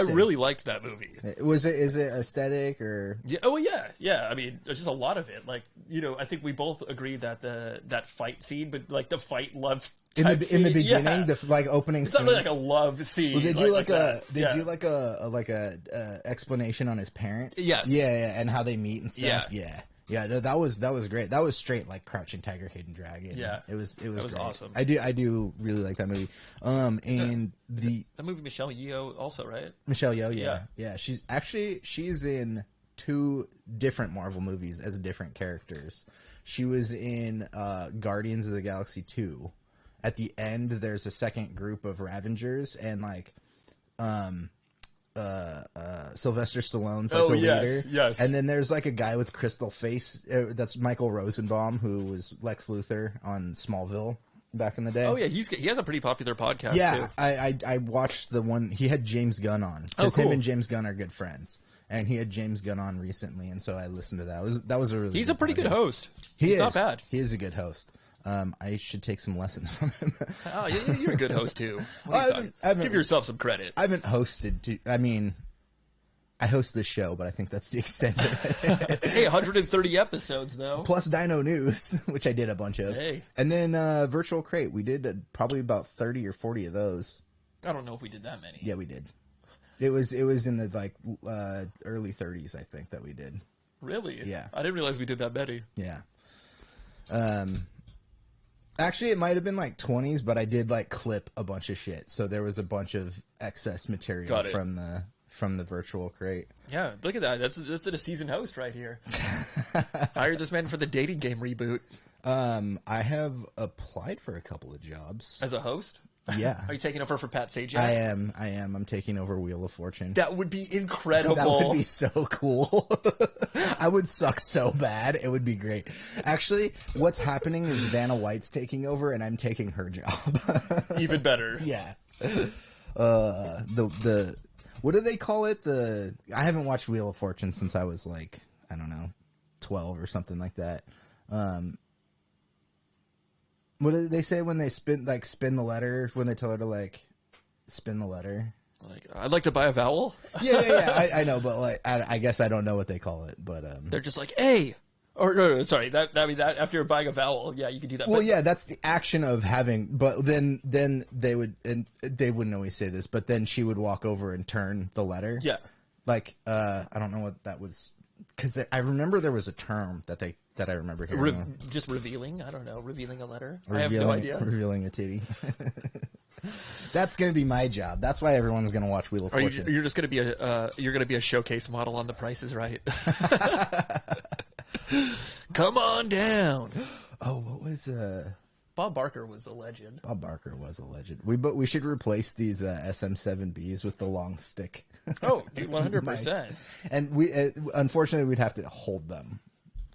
really liked that movie.
Is it aesthetic or?
Yeah. Oh yeah. I mean, there's just a lot of it. Like, I think we both agree that that fight scene, but like the fight love
in the beginning, the like opening.
It's not really like a love scene.
Well, they do like a explanation on his parents.
Yes.
Yeah, and how they meet and stuff. Yeah. That was great. That was straight like Crouching Tiger, Hidden Dragon.
Yeah,
it was great.
awesome.
I do really like that movie. And
that movie Michelle Yeoh also, right?
Michelle Yeoh, yeah. She's in 2 different Marvel movies as different characters. She was in Guardians of the Galaxy 2. At the end, there's a second group of Ravengers, and like Sylvester Stallone's like the leader.
Yes.
And then there's like a guy with crystal face. That's Michael Rosenbaum, who was Lex Luthor on Smallville back in the day.
Oh yeah, he has a pretty popular podcast.
Yeah,
too.
I watched the one he had James Gunn on, because him and James Gunn are good friends. And he had James Gunn on recently, and so I listened to that. That was a really.
He's a pretty good host. He's not bad.
He is a good host. I should take some lessons from him.
Oh, you're a good host too. Give yourself some credit.
I haven't hosted. I mean, I host this show, but I think that's the extent of it.
Hey, 130 episodes though.
Plus Dino News, which I did a bunch of.
Hey. And
then Virtual Crate. We did probably about 30 or 40 of those.
I don't know if we did that many.
Yeah, we did. It was in the like early 30s, I think, that we did.
Really?
Yeah.
I didn't realize we did that many.
Yeah. Actually, it might have been like 20s, but I did like clip a bunch of shit, so there was a bunch of excess material from the Virtual Crate.
Yeah, look at that. That's a seasoned host right here. Hired this man for the dating game reboot.
I have applied for a couple of jobs
as a host.
Yeah.
Are you taking over for Pat Sajak?
I am. I'm taking over Wheel of Fortune.
That would be incredible.
That would be so cool. I would suck so bad. It would be great. Actually, what's happening is Vanna White's taking over, and I'm taking her job.
Even better.
Yeah. The what do they call it? I haven't watched Wheel of Fortune since I was like, I don't know, 12 or something like that. What do they say when they spin the letter, when they tell her to like spin the letter?
Like, I'd like to buy a vowel.
Yeah. I know, but like, I guess I don't know what they call it. But
they're just like A, or no, sorry, that after you're buying a vowel, yeah, you could do that.
Well, yeah, that's the action of having. But then they wouldn't always say this, but then she would walk over and turn the letter.
Yeah,
like I don't know what that was, because I remember there was a term that I remember hearing.
Just revealing? I don't know. Revealing a letter?
I have no idea. Revealing a titty. That's going to be my job. That's why everyone's going to watch Wheel of Fortune.
You're just going to be a showcase model on The Price is Right. Come on down.
Oh, what was
Bob Barker was a legend.
Bob Barker was a legend. We should replace these SM7Bs with the long stick.
Oh, dude, 100%.
And we unfortunately we'd have to hold them.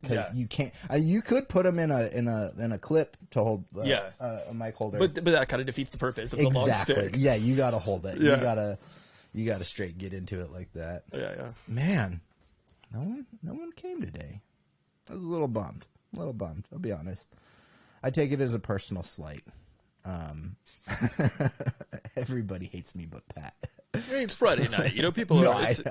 Because you can't. You could put them in a clip to hold a mic holder,
but that kind of defeats the purpose of the long stick.
Yeah, you got to hold it.
Yeah.
You gotta straight get into it like that.
Yeah.
Man, no one came today. I was a little bummed. I'll be honest. I take it as a personal slight. Everybody hates me but Pat.
I mean, it's Friday night. You know, people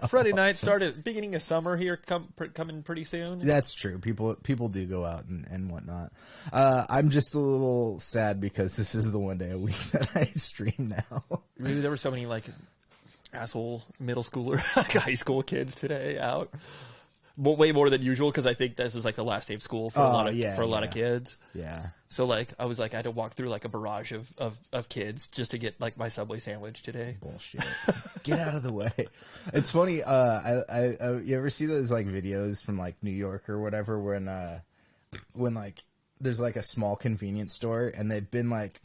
Friday night started beginning of summer here coming pretty soon.
That's true. People do go out and whatnot. I'm just a little sad because this is the one day a week that I stream now.
Maybe there were so many like asshole middle schooler, high school kids today out. Well, way more than usual because I think this is like the last day of school for a lot of kids.
Yeah.
So like I was like I had to walk through like a barrage of kids just to get like my Subway sandwich today.
Bullshit. Get out of the way. It's funny. You ever see those like videos from like New York or whatever when like there's like a small convenience store and they've been like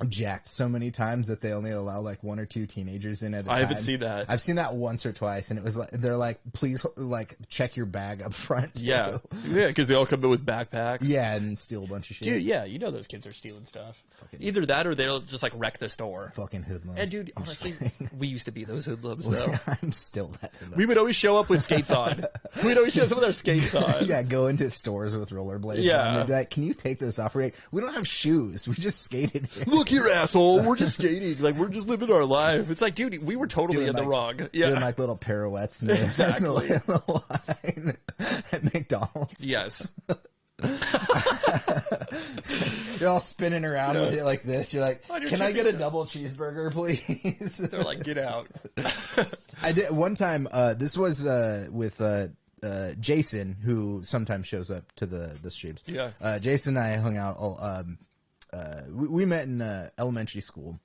jacked so many times that they only allow like 1 or 2 teenagers in at a time.
I haven't seen that.
I've seen that once or twice, and it was like they're like, please, like check your bag up front. Too.
Yeah, because they all come in with backpacks.
Yeah, and steal a bunch of shit.
Dude, yeah, you know those kids are stealing stuff. Either that or they'll just like wreck the store.
Fucking hoodlums.
And dude, honestly, we used to be those hoodlums though.
I'm still that hoodlum.
We would always show up with skates on. We'd always show up with our skates on.
Yeah, go into stores with rollerblades.
Yeah,
and they'd be like, can you take those off? We're like, we don't have shoes. We just skated here.
Look here, asshole. We're just skating. Like, we're just living our life. It's like, dude, we were totally in the wrong. Yeah.
Doing like little pirouettes in the line at McDonald's.
Yes.
You're all spinning around with it like this. You're like, can I get a double cheeseburger, please?
They're like, get out.
I did one time. This was with Jason, who sometimes shows up to the streams.
Yeah.
Jason and I hung out. We met in elementary school.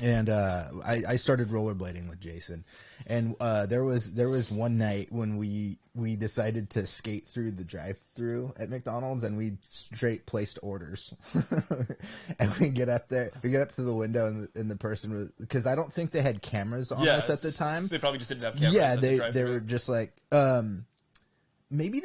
And I started rollerblading with Jason, and there was one night when we decided to skate through the drive-through at McDonald's, and we straight placed orders. And we get up to the window, and the person was, because I don't think they had cameras on us at the time.
They probably just didn't have cameras.
Yeah, they were just like. Maybe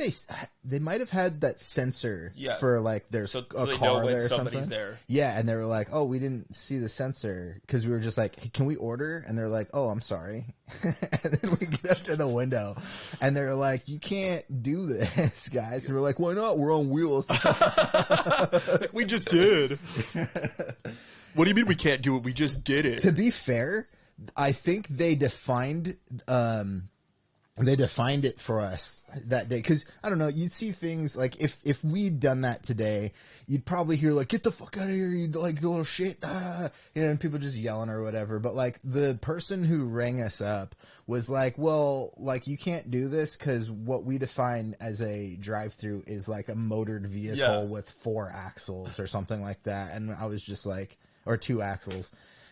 they might have had that sensor for like there's a car there or something. There. Yeah, and they were like, "Oh, we didn't see the sensor," because we were just like, hey, "Can we order?" And they're like, "Oh, I'm sorry." And then we get up to the window, and they're like, "You can't do this, guys." And we're like, "Why not? We're on wheels."
We just did. What do you mean we can't do it? We just did it.
To be fair, I think they defined it for us that day, because I don't know, you'd see things like if we'd done that today, you'd probably hear like, "Get the fuck out of here, you like little shit," and people just yelling or whatever. But like the person who rang us up was like, "Well, like you can't do this because what we define as a drive-through is like a motored vehicle with 4 axles or something like that." And I was just like, or 2 axles,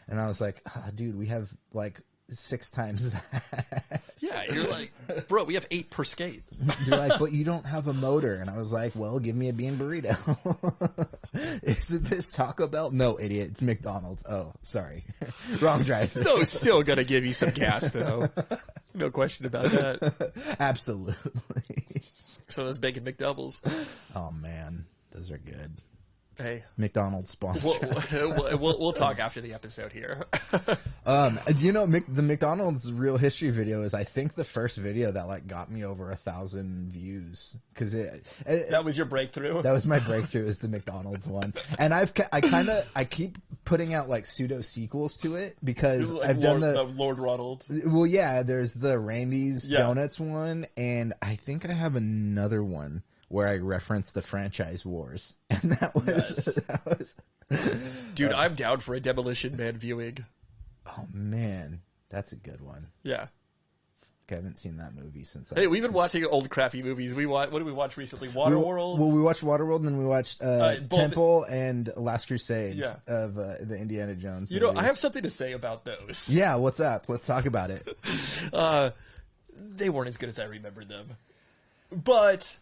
and I was like, "Dude, we have like 6 times that."
Yeah, you're like, "Bro, we have 8 per skate."
You're like, "But you don't have a motor." And I was like, "Well, give me a bean burrito." Isn't this Taco Bell? No, idiot, it's McDonald's. Oh, sorry. Wrong drive.
No, still gonna give you some gas though. No question about that.
Absolutely.
So those bacon McDoubles.
Oh man, those are good.
Hey,
McDonald's sponsor.
We'll talk after the episode here.
You know, the McDonald's real history video is, I think, the first video that like got me over 1,000 views, because
that was your breakthrough.
That was my breakthrough, is the McDonald's one, and I keep putting out like pseudo sequels to it, because
like
I've done the
Lord Ronald.
Well, yeah, there's the Randy's Donuts one, and I think I have another one where I referenced the franchise wars, and that was
Dude, I'm down for a Demolition Man viewing.
Oh man, that's a good one.
Yeah,
I haven't seen that movie since.
Hey, we've been watching old crappy movies. What did we watch recently? Waterworld.
Well, we watched Waterworld, and then we watched Temple and Last Crusade of the Indiana Jones movies.
You know, I have something to say about those.
Yeah, what's up? Let's talk about it.
They weren't as good as I remembered them, but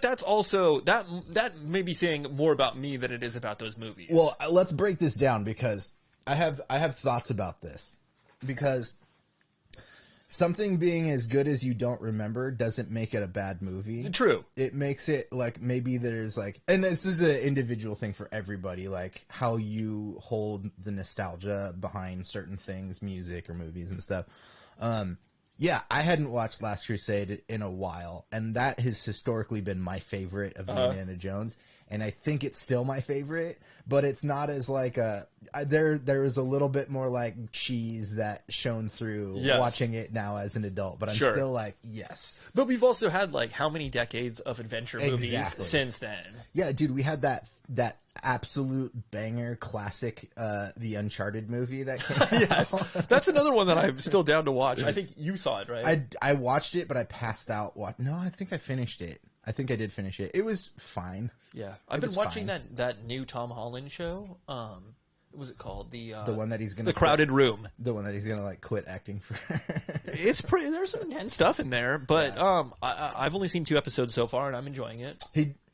that's also that may be saying more about me than it is about those movies.
Well, let's break this down, because I have thoughts about this, because something being as good as you don't remember doesn't make it a bad movie.
True.
It makes it like, maybe there's like, and this is an individual thing for everybody, like how you hold the nostalgia behind certain things, music or movies and stuff. Yeah, I hadn't watched Last Crusade in a while, and that has historically been my favorite of the Indiana Jones, and I think it's still my favorite, but it's not as like there is a little bit more like cheese that shone through watching it now as an adult, but I'm still like, yes. But
we've also had like how many decades of adventure movies since then?
Yeah, dude, we had that absolute banger classic, the Uncharted movie that came out.
Yes, that's another one that I'm still down to watch. I think you saw it, right?
I watched it, but I passed out. No, I think I finished it. I think I did finish it. It was fine.
Yeah, I've been watching that new Tom Holland show. What was it called? The
one that he's gonna
The Crowded Room.
The one that he's gonna like quit acting for.
It's pretty. There's some intense stuff in there, but I've only seen 2 episodes so far, and I'm enjoying it.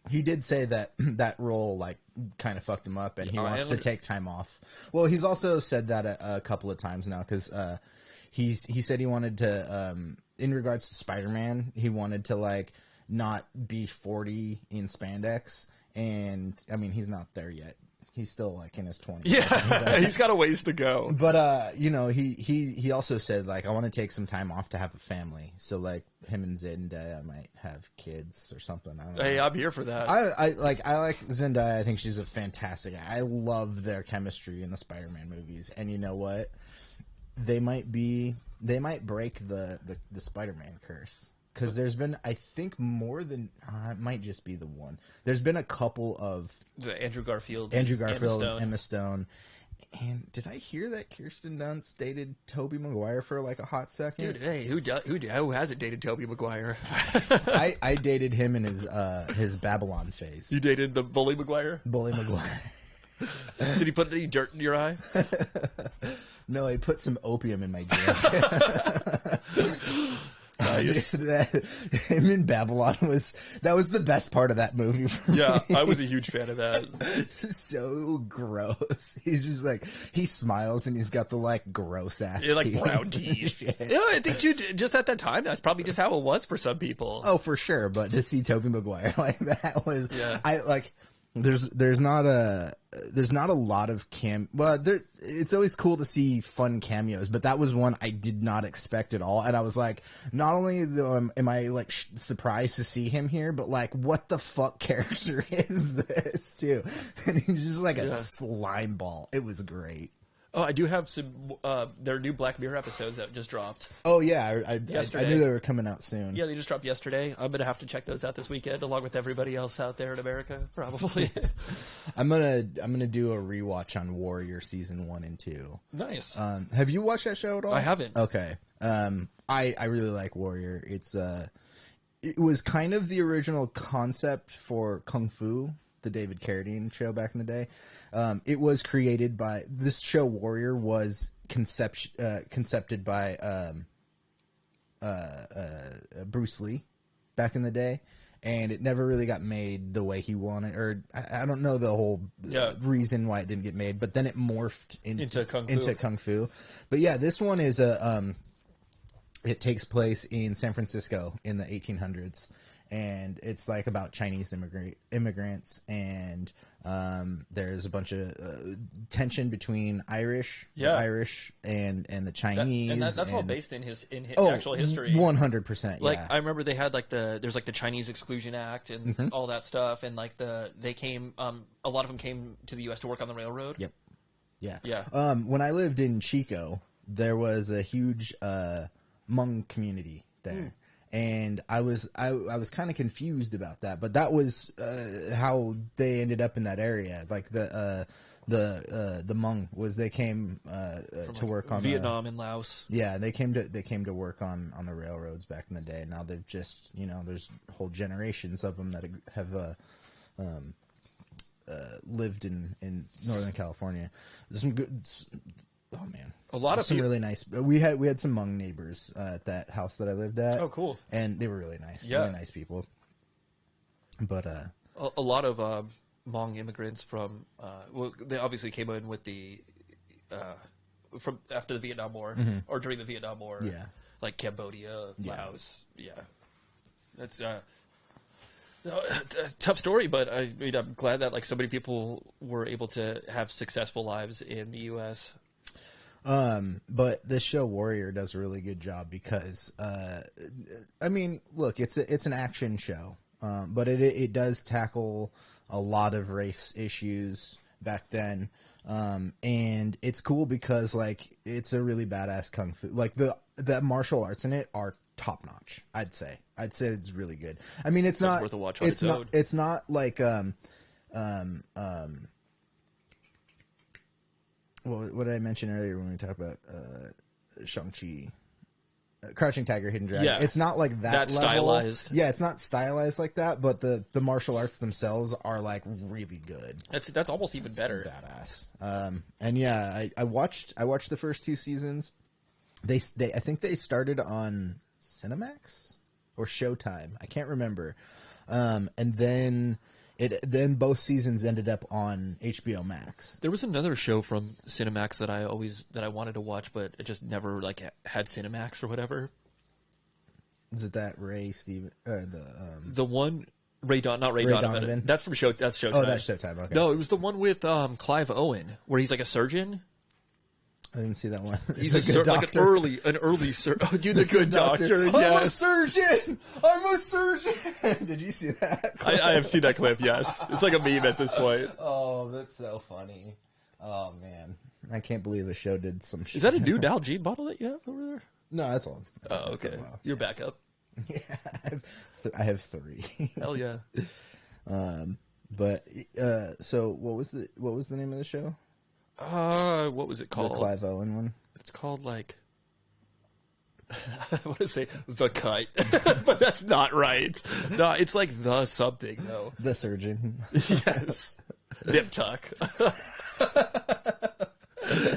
He did say that that role like kind of fucked him up, and he wants to take time off. Well, he's also said that a couple of times now, because he said he wanted to, in regards to Spider-Man, he wanted to like not be 40 in spandex, and I mean, he's not there yet. He's still like in his 20s.
Yeah, he's got a ways to go.
But you know, he also said like, I want to take some time off to have a family. So like him and Zendaya might have kids or something. I don't know.
Hey, I'm here for that.
I like Zendaya. I think she's a fantastic. I love their chemistry in the Spider-Man movies. And you know what? They might break the Spider-Man curse. because there's been, I think, more than it might just be the one. There's been a couple of
Andrew Garfield,
Emma Stone. And did I hear that Kirsten Dunst dated Tobey Maguire for like a hot second?
Dude, hey, who hasn't dated Tobey Maguire?
I dated him in his Babylon phase.
You dated the Bully Maguire?
Bully Maguire.
Did he put any dirt in your eye?
No, he put some opium in my drink. Nice. Him in Babylon was the best part of that movie for me.
Yeah, I was a huge fan of that.
So gross. He's just like, he smiles and he's got the like gross ass
like brown teeth. Yeah, I think just at that time, that's probably just how it was for some people.
Oh, for sure. But to see Tobey Maguire like that was, I like. There's not a lot of it's always cool to see fun cameos, but that was one I did not expect at all. And I was like, not only am I like surprised to see him here, but like, what the fuck character is this too? And he's just like a slime ball. It was great.
Oh, I do have some. There are new Black Mirror episodes that just dropped.
Oh yeah, I knew they were coming out soon.
Yeah, they just dropped yesterday. I'm gonna have to check those out this weekend, along with everybody else out there in America, probably.
I'm gonna do a rewatch on Warrior season 1 and 2.
Nice.
Have you watched that show at all?
I haven't.
Okay. I really like Warrior. It was kind of the original concept for Kung Fu, the David Carradine show back in the day. It was created by this show. Warrior was concepted by Bruce Lee back in the day, and it never really got made the way he wanted. Or I don't know the whole reason why it didn't get made, but then it morphed into Kung Fu. But yeah, this one is it takes place in San Francisco in the 1800s. And it's like about Chinese immigrants, and there's a bunch of tension between the Irish and the Chinese.
That's all based in his actual history.
100%.
Like I remember they had there's the Chinese Exclusion Act and all that stuff, and they came a lot of them came to the U.S. to work on the railroad.
Yep. Yeah.
Yeah.
When I lived in Chico, there was a huge Hmong community there. And I was kind of confused about that, but that was how they ended up in that area. Like the Hmong was they came to work on
Vietnam and Laos.
Yeah, they came to work on the railroads back in the day. Now they've just there's whole generations of them that have lived in Northern California. There's some good. Oh man,
a lot of
some really nice. We had some Hmong neighbors at that house that I lived at.
Oh, cool!
And they were really nice.
Yeah,
really nice people. But
a lot of Hmong immigrants from they obviously came in with the from after the Vietnam War or during the Vietnam War.
Yeah,
like Cambodia, Laos. Yeah, that's a tough story, but I'm glad that so many people were able to have successful lives in the U.S.
But this show Warrior does a really good job because, I mean, look, it's an action show, but it does tackle a lot of race issues back then, and it's cool because it's a really badass kung fu. Like the martial arts in it are top notch. I'd say it's really good. I mean, it's not
worth a watch on its own.
It's not like what did I mention earlier when we talked about Shang-Chi? Crouching Tiger, Hidden Dragon.
Yeah.
It's not like that level.
Stylized.
Yeah, it's not stylized like that, but the martial arts themselves are really good.
That's almost even better.
Badass. And yeah, I watched the first 2 seasons. They I think they started on Cinemax or Showtime. I can't remember. And then both seasons ended up on HBO Max.
There was another show from Cinemax that I wanted to watch, but it just never had Cinemax or whatever.
Is it that Ray Steven
the one not Ray Donovan? That's from Showtime.
Oh, that's Showtime. Okay.
No, it was the one with Clive Owen where he's like a surgeon.
I didn't see that one.
He's an early surgeon. Oh, dude, the good doctor. Yes.
I'm a surgeon. Did you see that?
I have seen that clip. Yes, it's like a meme at this point.
Oh, that's so funny. Oh man, I can't believe the show did some shit.
Is that a new Nalgene bottle that you have over there?
No, that's all.
Oh, okay. Your backup.
Yeah, I have 3.
Hell yeah.
But so what was the name of the show?
What was it called?
The Clive Owen one.
It's called like I want to say The Cut, but that's not right. No, it's like The something though.
The Surgeon.
Yes. Nip Tuck.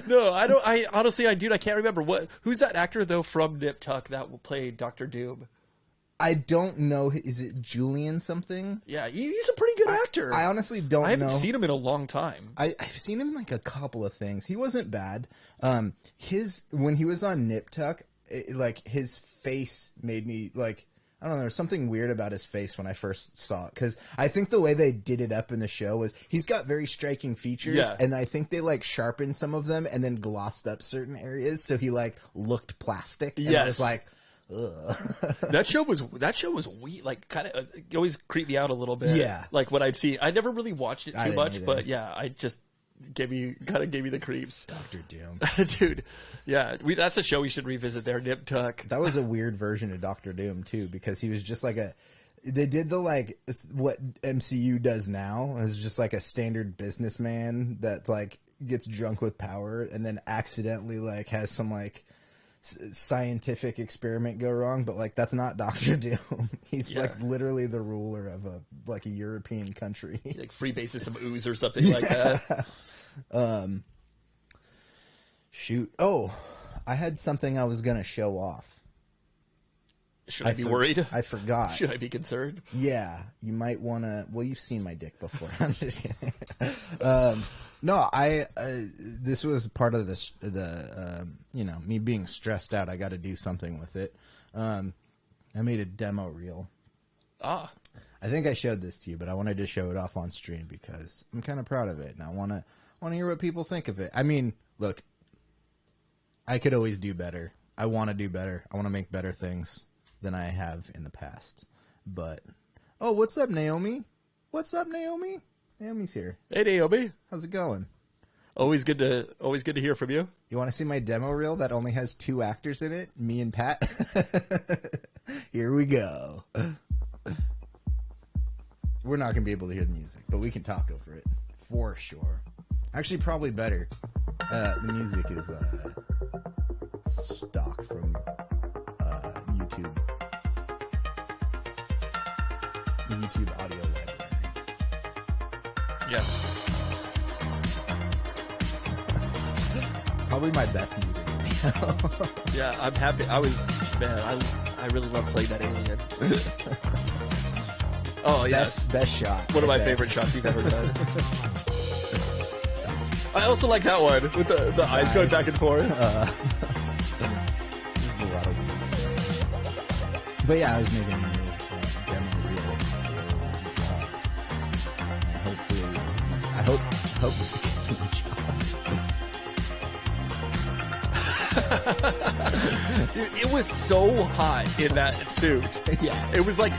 No, I don't. I honestly, I can't remember who's that actor though from Nip Tuck that will play Dr. Doom.
I don't know. Is it Julian something?
Yeah, he's a pretty good actor.
I honestly don't know.
I haven't seen him in a long time.
I've seen him in like a couple of things. He wasn't bad. When he was on Nip Tuck, like his face made me like, I don't know, there's something weird about his face when I first saw it, because I think the way they did it up in the show was he's got very striking features, and I think they like sharpened some of them and then glossed up certain areas, so he like looked plastic. And I was like, ugh. that show
was weird, like kind of it always creeped me out a little bit.
Yeah,
like when I'd see, I never really watched it too much, but yeah, I just gave me the creeps.
Dr. Doom,
dude. Yeah, that's a show we should revisit there. Nip Tuck.
That was a weird version of Dr. Doom too, because he was just like they did the like what MCU does now is just like a standard businessman that like gets drunk with power and then accidentally like has some like scientific experiment go wrong, but like that's not Dr. Doom. He's like literally the ruler of a European country.
He like freebases some ooze or something like that.
Shoot. Oh, I had something I was gonna show off.
Should I be worried?
I forgot.
Should I be concerned?
Yeah, you might want to. Well, you've seen my dick before. I'm just kidding. No, this was part of me being stressed out. I got to do something with it. I made a demo reel. I think I showed this to you, but I wanted to show it off on stream because I'm kind of proud of it, and I want to hear what people think of it. I mean, look, I could always do better. I want to do better. I want to make better things than I have in the past. But what's up, Naomi? What's up, Naomi? Naomi's here.
Hey, Naomi.
How's it going?
Always good to hear from you.
You want to see my demo reel that only has 2 actors in it? Me and Pat. Here we go. We're not going to be able to hear the music, but we can talk over it for sure. Actually, probably better. The music is stock from YouTube audio library.
Yes.
Probably my best music.
Yeah, I'm happy. I really love playing that alien. Oh, yes.
Best shot.
One of my favorite shots you've ever done. I also like that one with the eyes going back and forth.
This is a lot of music. But yeah, I was making a demo reel. Hopefully, I hope this gets me a job.
Dude, it was so hot in that suit.
Yeah.
It was like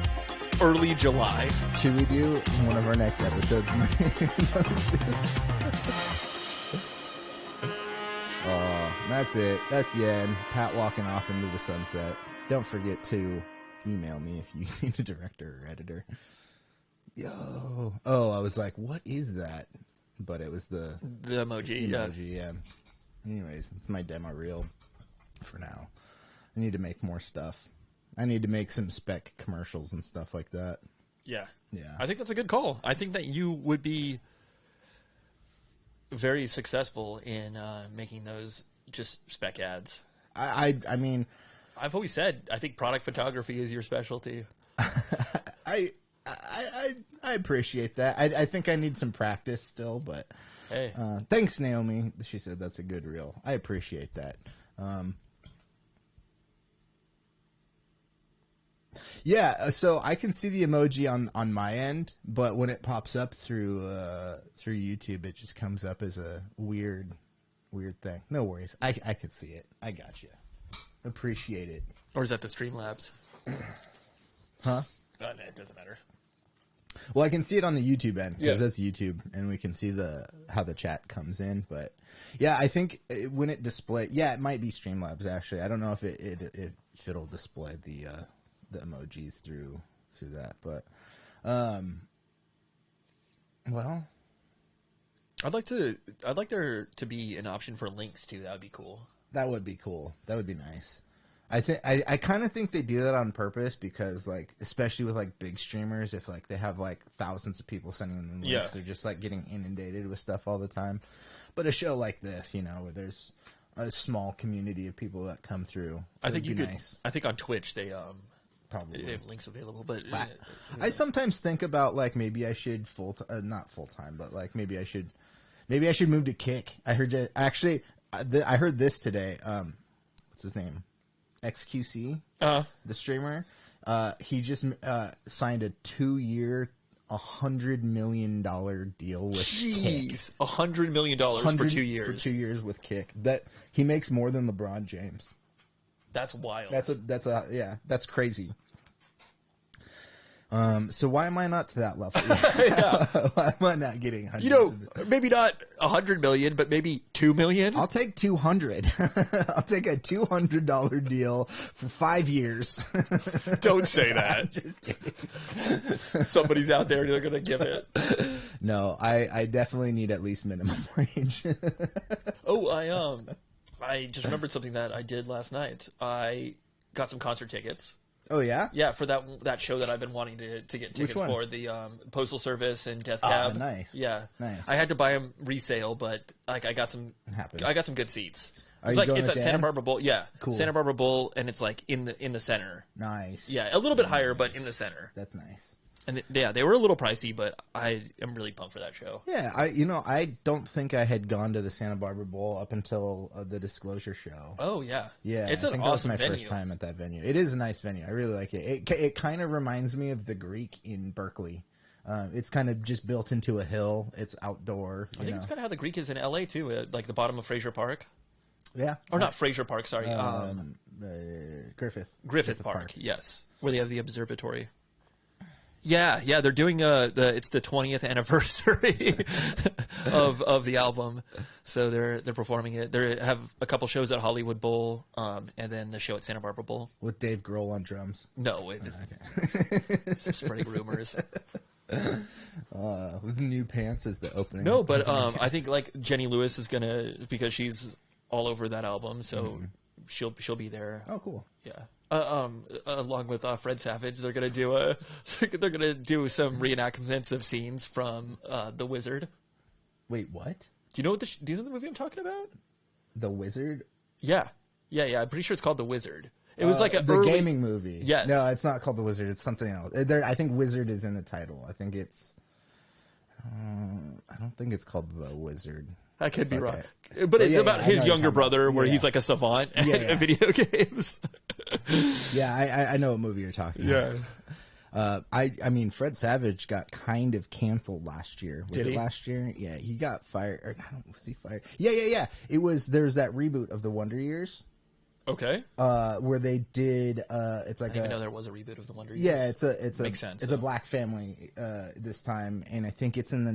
early July.
Should we do one of our next episodes in those suits? Oh, that's it. That's the end. Pat walking off into the sunset. Don't forget to email me if you need a director or editor. Yo. Oh, I was like, what is that? But it was the
emoji.
Yeah. Anyways, it's my demo reel for now. I need to make more stuff. I need to make some spec commercials and stuff like that.
Yeah.
Yeah.
I think that's a good call. I think that you would be very successful in making those just spec ads.
I mean,
I've always said I think product photography is your specialty.
I appreciate that. I think I need some practice still, but
hey,
thanks, Naomi. She said that's a good reel. I appreciate that. Yeah, so I can see the emoji on my end, but when it pops up through YouTube, it just comes up as a weird thing. No worries, I could see it. I got you. Appreciate it.
Or is that the Streamlabs?
Huh?
No, it doesn't matter.
Well, I can see it on the YouTube end because that's YouTube, and we can see how the chat comes in. But yeah, I think when it display, it might be Streamlabs actually. I don't know if it'll display the emojis through that. But well,
I'd like there to be an option for links too. That would be cool.
That would be cool. That would be nice. I kind of think they do that on purpose because, like, especially with like big streamers, if like they have like thousands of people sending them links, they're just like getting inundated with stuff all the time. But a show like this, you know, where there's a small community of people that come through,
I think
nice.
I think on Twitch they
probably
they have links available, but
I sometimes think about like maybe I should not full time, but like maybe I should move to Kick. I heard I heard this today. What's his name? XQC, the streamer. He just signed a 2-year, $100 million deal with Kick.
$100 million for 2 years.
For 2 years with Kick. That he makes more than LeBron James.
That's wild.
That's crazy. So why am I not to that level? Why am I not getting hundreds?
You know, maybe not 100 million, but maybe 2 million.
I'll take 200. I'll take a $200 deal for 5 years.
Don't say that.
I'm just kidding.
Somebody's out there, they're gonna give it.
No, I definitely need at least minimum wage.
I just remembered something that I did last night. I got some concert tickets.
Oh yeah,
yeah, for that show that I've been wanting to get tickets for, the Postal Service and Death Cab.
Nice.
Yeah,
nice.
I had to buy them resale, but like I got some good seats. It's
at
Santa Barbara Bowl. Yeah,
cool.
Santa Barbara Bowl, and it's like in the center.
Nice.
Yeah, a little bit higher, but in the center.
That's nice.
And they were a little pricey, but I am really pumped for that show.
Yeah, I don't think I had gone to the Santa Barbara Bowl up until the Disclosure show.
Oh yeah,
yeah,
it's an awesome venue. That was my first
time at that venue. It is a nice venue. I really like it. It kind of reminds me of the Greek in Berkeley. It's kind of just built into a hill. It's outdoor.
I think it's kind of how the Greek is in LA too, like the bottom of Fraser Park.
Yeah,
or not Fraser Park. Sorry,
Griffith
Park. Yes, where they have the observatory. Yeah, they're doing it's the 20th anniversary of the album, so they're performing it. They have a couple shows at Hollywood Bowl, and then the show at Santa Barbara Bowl
with Dave Grohl on drums.
No, it's spreading rumors.
With new pants as the opening.
No, but I think like Jenny Lewis is gonna, because she's all over that album, so she'll be there.
Oh, cool.
Yeah. Along with Fred Savage, they're gonna do some reenactments of scenes from The Wizard.
Wait, what?
Do you know the movie I'm talking about?
The Wizard?
Yeah. I'm pretty sure it's called The Wizard. It was like
the gaming movie.
Yes.
No, it's not called The Wizard. It's something else. I think Wizard is in the title. I think it's. I don't think it's called The Wizard.
I could be wrong. But it's about his younger brother where he's like a savant at video games.
Yeah, I know what movie you're talking about. I mean, Fred Savage got kind of canceled last year.
Did he?
Last year? Yeah, he got fired. Or, was he fired? Yeah. There's that reboot of The Wonder Years.
Okay.
Where they did, it's like
I didn't even know there was a reboot of The Wonder Years.
Yeah, it's
Makes sense,
a black family this time, and I think it's in the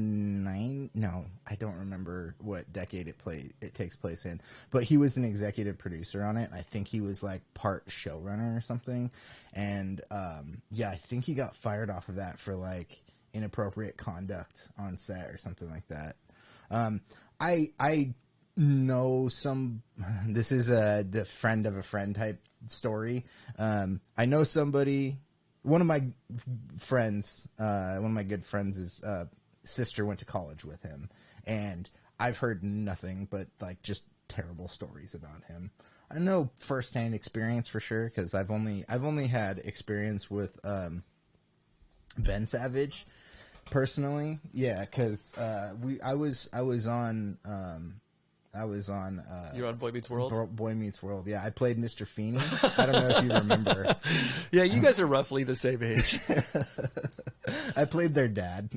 No, I don't remember what decade it takes place in. But he was an executive producer on it. I think he was like part showrunner or something, and I think he got fired off of that for like inappropriate conduct on set or something like that. I know this is the friend of a friend type story. I know somebody, one of my good friends' sister went to college with him, and I've heard nothing but like just terrible stories about him. I know firsthand experience for sure, because I've only had experience with Ben Savage personally. Yeah, because I was on
You're on Boy Meets World?
Boy Meets World, yeah. I played Mr. Feeney. I don't know if you remember.
Yeah, you guys are roughly the same age.
I played their dad.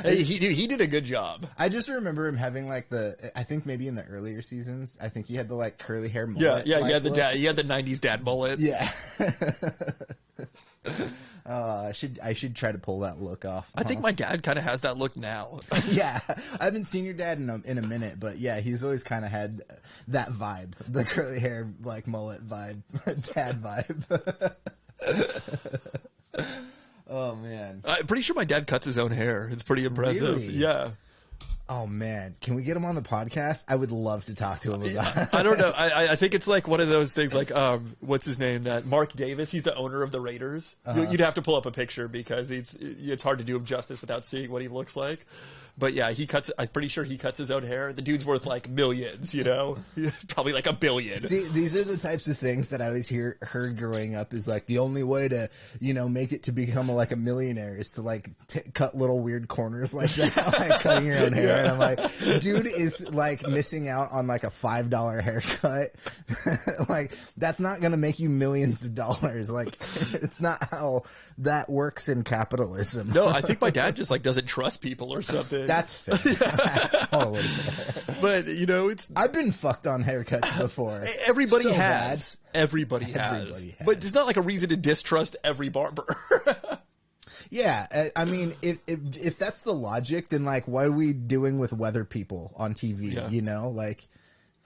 Hey, he did a good job.
I just remember him having like I think maybe in the earlier seasons, I think he had the like curly hair mullet.
Yeah, he had the 90s dad mullet.
Yeah. I should try to pull that look off.
I think my dad kind of has that look now.
Yeah, I haven't seen your dad in a minute, but yeah, he's always kind of had that vibe, the curly hair, like mullet vibe, dad vibe. Oh man,
I'm pretty sure my dad cuts his own hair. It's pretty impressive.
Really?
Yeah.
Oh man, can we get him on the podcast? I would love to talk to him about it.
I don't know. I think it's like one of those things like, what's his name? That Mark Davis, he's the owner of the Raiders. You'd have to pull up a picture because it's hard to do him justice without seeing what he looks like. But yeah, I'm pretty sure he cuts his own hair. The dude's worth like millions, you know? Probably like $1 billion.
See, these are the types of things that I always heard growing up is like the only way to, make it to become like a millionaire is to like cut little weird corners like that, like cutting your own hair. Yeah. And I'm like, dude is like missing out on like a $5 haircut. Like that's not going to make you millions of dollars. Like it's not how that works in capitalism.
No, I think my dad just like doesn't trust people or something.
That's fair. That's totally fair.
But it's.
I've been fucked on haircuts before.
Everybody has. Everybody has. But it's not like a reason to distrust every barber.
Yeah, I mean, if that's the logic, then like, what are we doing with weather people on TV? Yeah. Like.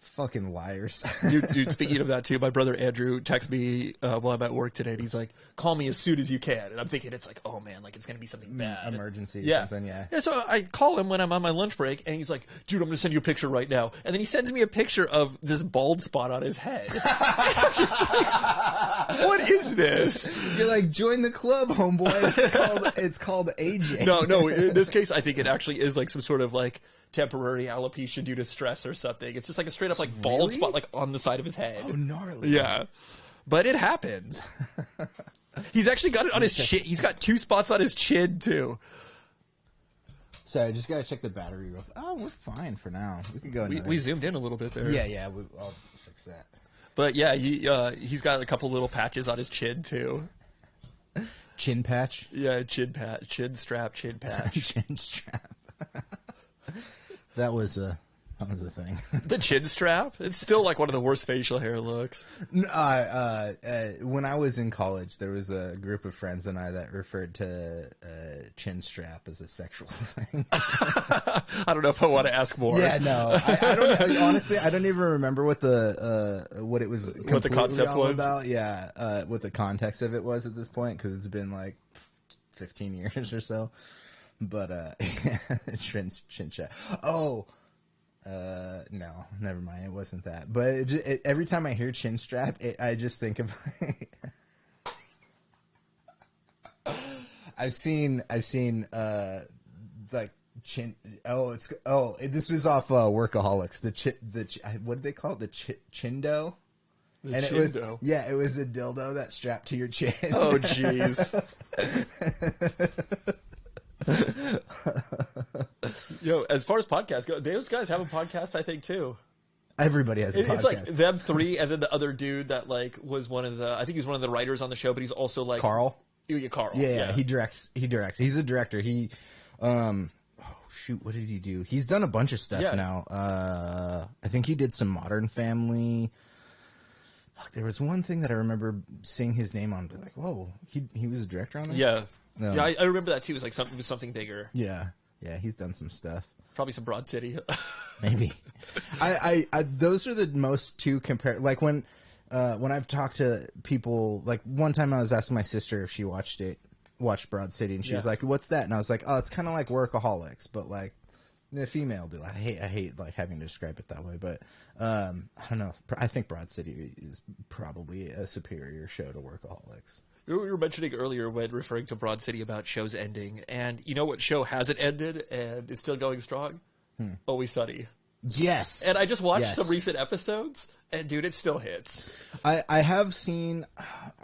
Fucking liars.
Dude, speaking of that too, my brother Andrew texts me while I'm at work today, and he's like, "Call me as soon as you can." And I'm thinking it's like, "Oh man, like it's gonna be something bad,
emergency,
yeah.
Or something." Yeah.
Yeah. So I call him when I'm on my lunch break, and he's like, "Dude, I'm gonna send you a picture right now." And then he sends me a picture of this bald spot on his head. I'm just like, what is this?
You're like, join the club, homeboy. It's called aging.
No. In this case, I think it actually is like some sort of like temporary alopecia due to stress or something. It's just like a straight up like bald spot like on the side of his head.
Oh, gnarly.
Yeah. But it happens. He's actually got it on his chin. He's got 2 spots on his chin too.
Sorry, I just gotta check the battery real fast. Oh, we're fine for now. We can go.
We zoomed in a little bit there.
Yeah. I'll fix that.
But yeah, he's got a couple little patches on his chin too.
Chin patch?
Yeah, chin patch, chin strap, chin patch.
Chin strap. That was a thing.
The chin strap? It's still like one of the worst facial hair looks.
When I was in college, there was a group of friends and I that referred to chin strap as a sexual thing.
I don't know if I want to ask more.
Yeah, no. I don't honestly, I don't even remember what what it was
what the concept was
about. Yeah, what the context of it was at this point, because it's been like 15 years or so. But chin strap. Oh, no, never mind. It wasn't that. But every time I hear chin strap, I just think of. I've seen like chin. This was off Workaholics. What did they call it? The chindo.
And chindo.
It was a dildo that strapped to your chin.
Oh, jeez. As far as podcasts go, those guys have a podcast, I think, too.
Everybody has a podcast.
It's like them 3, and then the other dude that like was one of the. I think he's one of the writers on the show, but he's also like
Carl.
Yeah, Carl.
Yeah. He directs. He's a director. He, what did he do? He's done a bunch of stuff now. I think he did some Modern Family. Fuck, there was one thing that I remember seeing his name on. Like, whoa, he was a director on that.
Yeah. No. Yeah, I remember that too. It was something bigger.
Yeah, he's done some stuff.
Probably some Broad City.
Maybe. I those are the most two compare. Like when I've talked to people, like one time I was asking my sister if she watched Broad City, and she was like, "What's that?" And I was like, "Oh, it's kind of like Workaholics, but like the female do." I hate like having to describe it that way, but I don't know. I think Broad City is probably a superior show to Workaholics.
We were mentioning earlier when referring to Broad City about shows ending, and you know what show hasn't ended and is still going strong? Always Sunny.
Yes.
And I just watched some recent episodes, and dude, it still hits.
I have seen,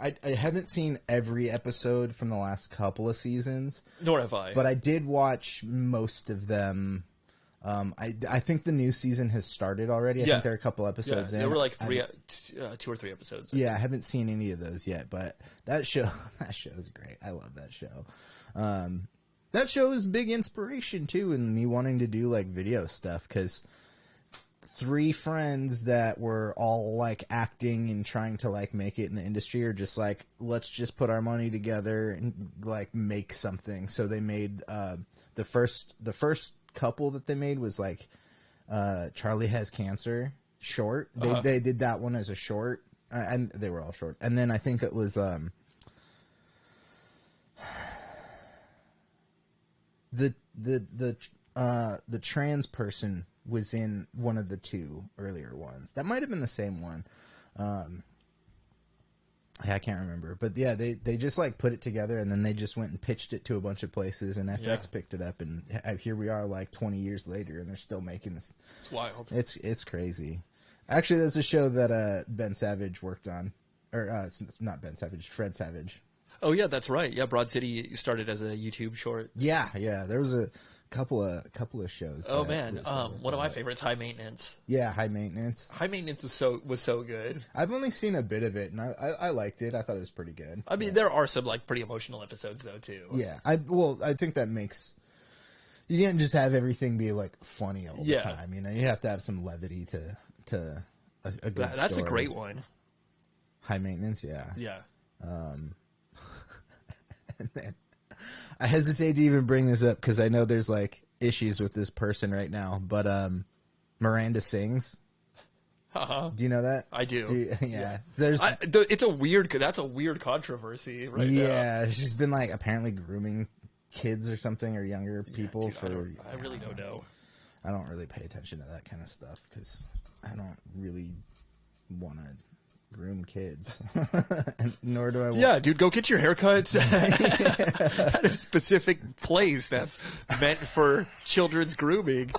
I haven't seen every episode from the last couple of seasons.
Nor have I.
But I did watch most of them. I think the new season has started already. I think there are a couple episodes in.
There were like 2 or 3 episodes.
Yeah, I haven't seen any of those yet, but that show is great. I love that show. That show is big inspiration too in me wanting to do like video stuff, because 3 friends that were all like acting and trying to like make it in the industry are just like, let's just put our money together and like make something. So they made the first couple that they made was like Charlie Has Cancer short. They did that one as a short, and they were all short. And then I think it was the trans person was in one of the 2 earlier ones. That might have been the same one. I can't remember. But yeah, they just like put it together, and then they just went and pitched it to a bunch of places, and FX picked it up, and here we are like 20 years later, and they're still making this.
It's wild.
It's crazy. Actually, there's a show that Ben Savage worked on. Or not Ben Savage, Fred Savage.
Oh yeah, that's right. Yeah, Broad City started as a YouTube short.
Yeah. There was a couple of shows.
Oh man, one of my favorites, High Maintenance.
Yeah, High Maintenance.
High Maintenance was so good.
I've only seen a bit of it, and I liked it. I thought it was pretty good.
I mean, there are some like pretty emotional episodes though too.
Yeah, I think that makes. You can't just have everything be like funny all the time. You know, you have to have some levity to a good.
That's
story.
a great one.
High Maintenance, yeah.
Yeah.
And then, I hesitate to even bring this up because I know there's like issues with this person right now, but Miranda Sings. Do you know that?
I do.
Yeah. There's.
It's a weird. That's a weird controversy, right?
Yeah, she's been like apparently grooming kids or something or younger people
I really don't know.
I don't really pay attention to that kind of stuff because I don't really want to groom kids. Nor do I want...
Yeah, dude, go get your haircuts at a specific place that's meant for children's grooming.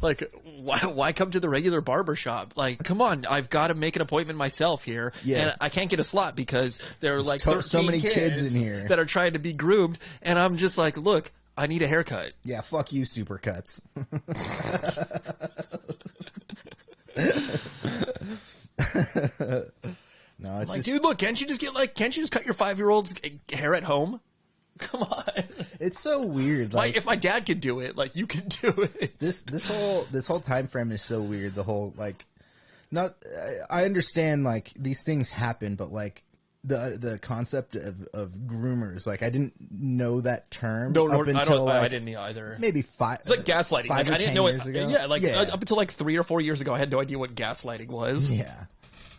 Like, why come to the regular barber shop? Like, come on, I've got to make an appointment myself here, and I can't get a slot because there are like
so many kids in here
that are trying to be groomed, and I'm just like, look, I need a haircut.
Yeah, fuck you, Supercuts. No, it's
like,
just...
dude, look, can't you just cut your 5-year-old's hair at home? Come on.
It's so weird. Like,
if my dad could do it, like, you can do it.
This whole time frame is so weird. The whole like, not. I understand like these things happen, but like the concept of groomers, like I didn't know that term up until
I didn't either.
Maybe 5.
It's like gaslighting.
Like
I didn't know it.
Ago.
Yeah, like up until like 3 or 4 years ago, I had no idea what gaslighting was.
Yeah.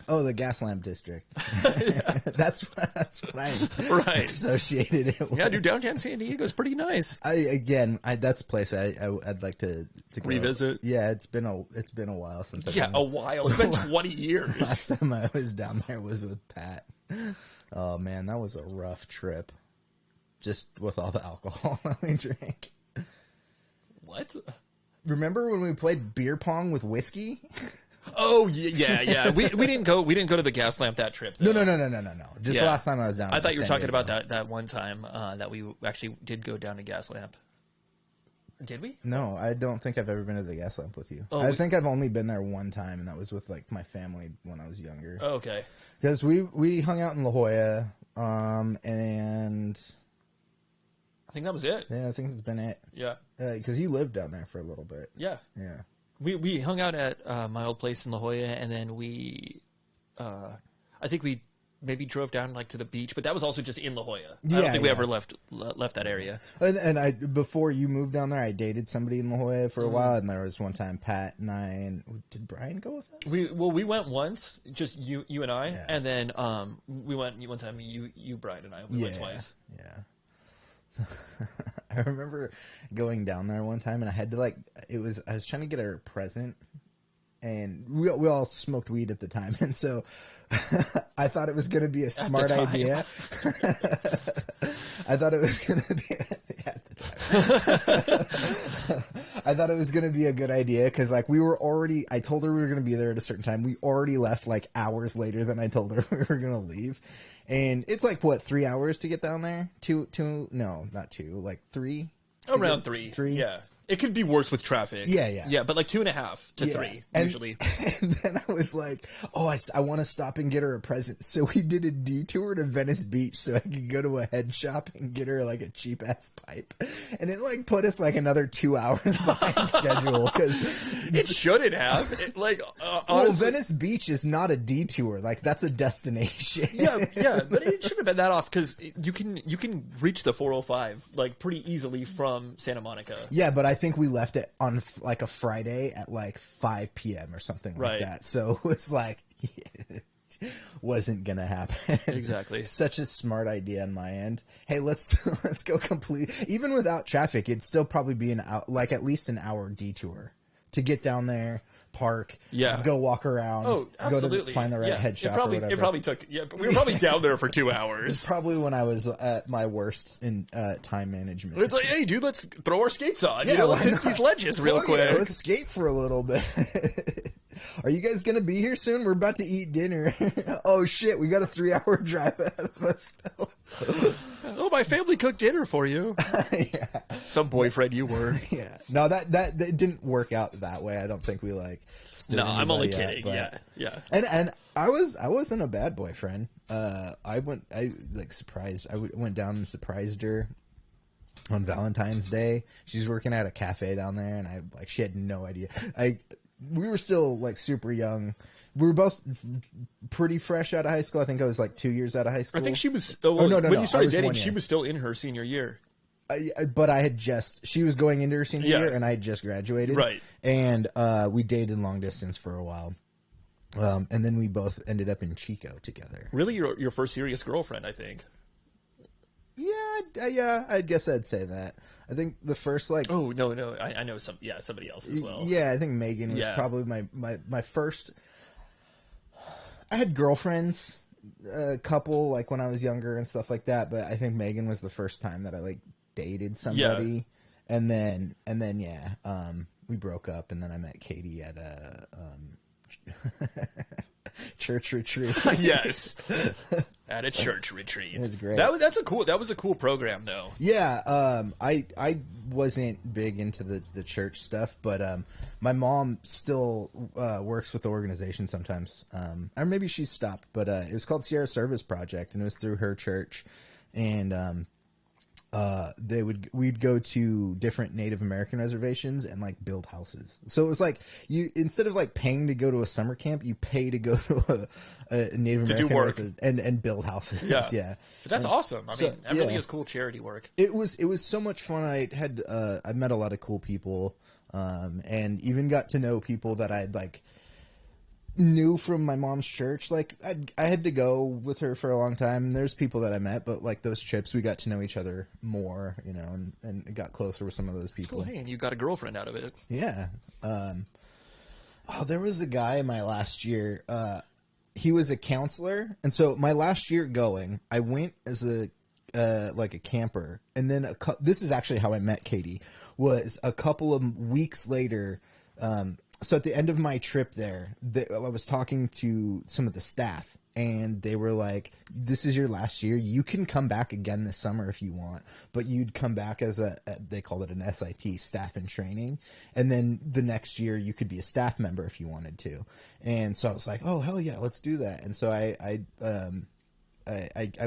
Oh, the Gas Lamp District. That's what I associated it with.
Yeah, dude, downtown San Diego is pretty nice.
That's a place I'd like to go.
Revisit.
Yeah, it's been a while since.
It's been 20 years.
Last time I was down there was with Pat. Oh man, that was a rough trip. Just with all the alcohol that we drank.
What?
Remember when we played beer pong with whiskey?
Oh yeah. We didn't go to the gas lamp that trip. Though.
No. Just the last time I was down.
I thought you were talking about that one time that we actually did go down to gas lamp. Did we?
No, I don't think I've ever been to the gas lamp with you. I think I've only been there one time, and that was with like my family when I was younger.
Oh, okay.
Because we hung out in La Jolla, and
I think that was it.
Yeah, I think that's been it.
Yeah.
Because you lived down there for a little bit.
Yeah.
Yeah.
We hung out at my old place in La Jolla, and then I think we maybe drove down like to the beach, but that was also just in La Jolla. I don't think we ever left that area.
And I before you moved down there, I dated somebody in La Jolla for a while, and there was one time Pat and I, and did Brian go with us?
We went once, just you and I, and then we went one time. You Brian and I went twice.
Yeah. I remember going down there one time, and I had to I was trying to get her a present, and we all smoked weed at the time, and so I thought it was going to be a smart idea. I thought it was going to be at the time. I thought it was going to be a good idea because I told her we were going to be there at a certain time. We already left like hours later than I told her we were going to leave. And it's like, what, 3 hours to get down there? No, not 2, like 3?
Around 3.
3?
Yeah. It could be worse with traffic.
Yeah.
Yeah, but like 2.5 to 3 usually.
And then I was like, oh, I want to stop and get her a present. So we did a detour to Venice Beach so I could go to a head shop and get her like a cheap ass pipe. And it like put us like another 2 hours behind schedule because
it shouldn't have.
Well, Venice Beach is not a detour. Like that's a destination.
yeah, but it shouldn't have been that off because you can reach the 405 like pretty easily from Santa Monica.
Yeah, but I think we left it on like a Friday at like 5 p.m. or something like that. So it was like, wasn't gonna happen.
Exactly.
Such a smart idea on my end. Hey, let's go complete. Even without traffic, it'd still probably be at least an hour detour to get down there, park, go walk around,
absolutely.
Find the right head shop.
It probably took. Yeah, but we were probably down there for 2 hours.
It's probably when I was at my worst in time management.
It's like, hey, dude, let's throw our skates on. Yeah, let's hit these ledges real quick.
Yeah, let's skate for a little bit. Are you guys gonna be here soon? We're about to eat dinner. Oh shit, we got a 3-hour drive ahead of us still.
Oh, my family cooked dinner for you.
Yeah.
Some boyfriend you were.
Yeah. No, that didn't work out that way. I don't think we like.
No, I'm only kidding. Yeah.
And I wasn't a bad boyfriend. I went down and surprised her on Valentine's Day. She's working at a cafe down there, and she had no idea. We were still like super young. We were both pretty fresh out of high school. I think I was like 2 years out of high school.
I think she was. When you started dating, she was still in her senior year.
But she was going into her senior year, and I had just graduated.
Right.
And we dated long distance for a while. And then we both ended up in Chico together.
Really, your first serious girlfriend, I think.
Yeah, I guess I'd say that. I think the first
Oh no, I know somebody else as well.
Yeah, I think Megan was probably my first. I had girlfriends, a couple like when I was younger and stuff like that, but I think Megan was the first time that I like dated somebody, and then we broke up, and then I met Katie at a church retreat.
Yes, at a church retreat.
It was great.
That was a cool program though.
Yeah, I wasn't big into the church stuff, but my mom still works with the organization sometimes, or maybe she's stopped. But it was called Sierra Service Project, and it was through her church, and we'd go to different Native American reservations and like build houses. So it was like instead of like paying to go to a summer camp, you pay to go to a Native American
do work
and build houses. Yeah.
But that's awesome. I mean, that really is cool charity work.
It was so much fun. I met a lot of cool people, and even got to know people that I'd like knew from my mom's church. Like I had to go with her for a long time, and there's people that I met, but like those trips we got to know each other more, and got closer with some of those people.
Cool. Hey, and you got a girlfriend out of it.
Yeah. There was a guy in my last year, he was a counselor, and so my last year going, I went as a camper, and then this is actually how I met Katie, was a couple of weeks later. So at the end of my trip there, I was talking to some of the staff, and they were like, this is your last year. You can come back again this summer if you want, but you'd come back as they called it an SIT, staff in training. And then the next year you could be a staff member if you wanted to. And so I was like, oh, hell yeah, let's do that. And so I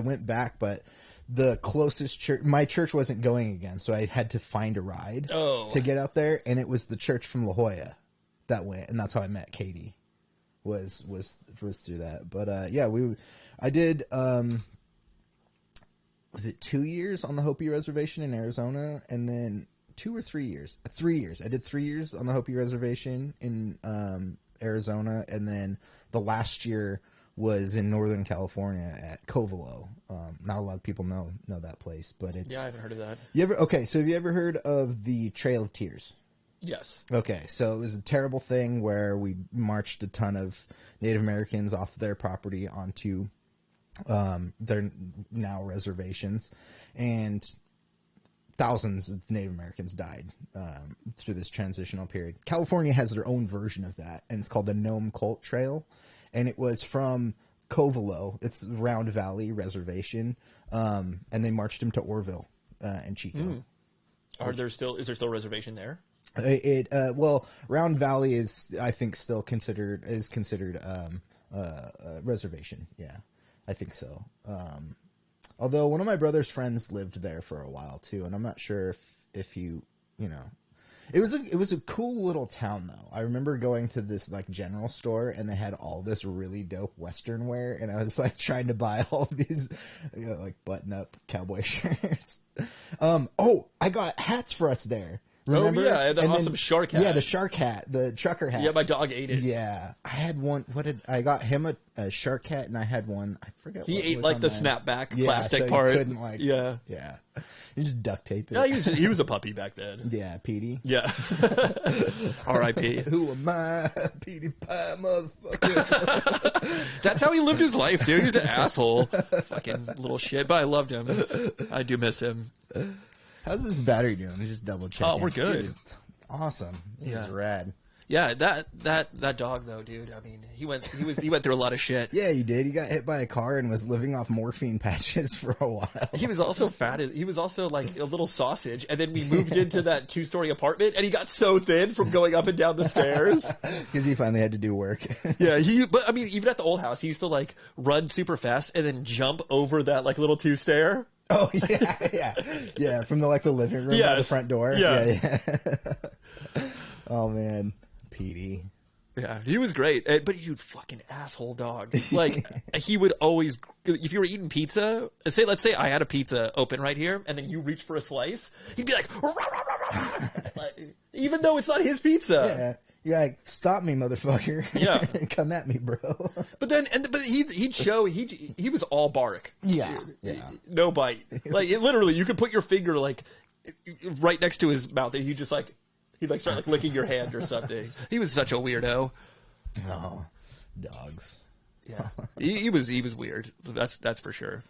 went back, but the closest church, my church wasn't going again. So I had to find a ride to get out there. And it was the church from La Jolla that went, and that's how I met Katie. Was through that. But I did was it 2 years on the Hopi Reservation in Arizona, and then 2 or 3 years. 3 years. I did 3 years on the Hopi Reservation in Arizona, and then the last year was in Northern California at Covelo. Not a lot of people know that place, but it's
I haven't heard of that.
So have you ever heard of the Trail of Tears?
Yes.
Okay, so it was a terrible thing where we marched a ton of Native Americans off their property onto their now reservations, and thousands of Native Americans died through this transitional period. California has their own version of that, and it's called the Nome Cult Trail, and it was from Covelo, it's Round Valley Reservation, and they marched them to Orville and Chico.
Is there still a reservation there?
Well, Round Valley is, I think, still considered reservation. Yeah, I think so. Although one of my brother's friends lived there for a while too, and I'm not sure if you know. It was a cool little town though. I remember going to this like general store and they had all this really dope Western wear, and I was like trying to buy all of these, like button up cowboy shirts. I got hats for us there. Remember?
Oh yeah, the awesome shark hat.
Yeah, the shark hat, the trucker hat.
Yeah, my dog ate it.
Yeah, I had one. I got him a shark hat, and I had one. I forget.
He ate like the snapback plastic part.
You couldn't like.
Yeah.
You just duct tape it.
Yeah, he was a puppy back then.
Yeah, Petey.
Yeah. R.I.P.
Who am I, Petey Pie, motherfucker?
That's how he lived his life, dude. He was an asshole, fucking little shit. But I loved him. I do miss him.
How's this battery doing? Just double checking.
Oh, we're good.
Dude, awesome. This is rad.
Yeah, that dog though, dude. I mean, he went through a lot of shit.
Yeah, he did. He got hit by a car and was living off morphine patches for a while.
He was also fat. He was also like a little sausage. And then we moved into that 2-story apartment, and he got so thin from going up and down the stairs
because he finally had to do work.
Yeah, but I mean, even at the old house, he used to like run super fast and then jump over that like little 2-stair.
Oh yeah, from the living room by the front door. Yeah. Oh man. Petey.
Yeah, he was great, but he was fucking asshole dog. Like he would always, if you were eating pizza, let's say I had a pizza open right here, and then you reach for a slice, he'd be like, rah, rah, rah, rah. Like, even though it's not his pizza.
Yeah, you're like, stop me, motherfucker.
Yeah,
come at me, bro.
But then, but he'd show he was all bark.
Yeah,
no bite. Like literally, you could put your finger like right next to his mouth, and he'd just like. He'd like start like licking your hand or something. He was such a weirdo.
Oh, dogs.
Yeah, he was weird. That's for sure.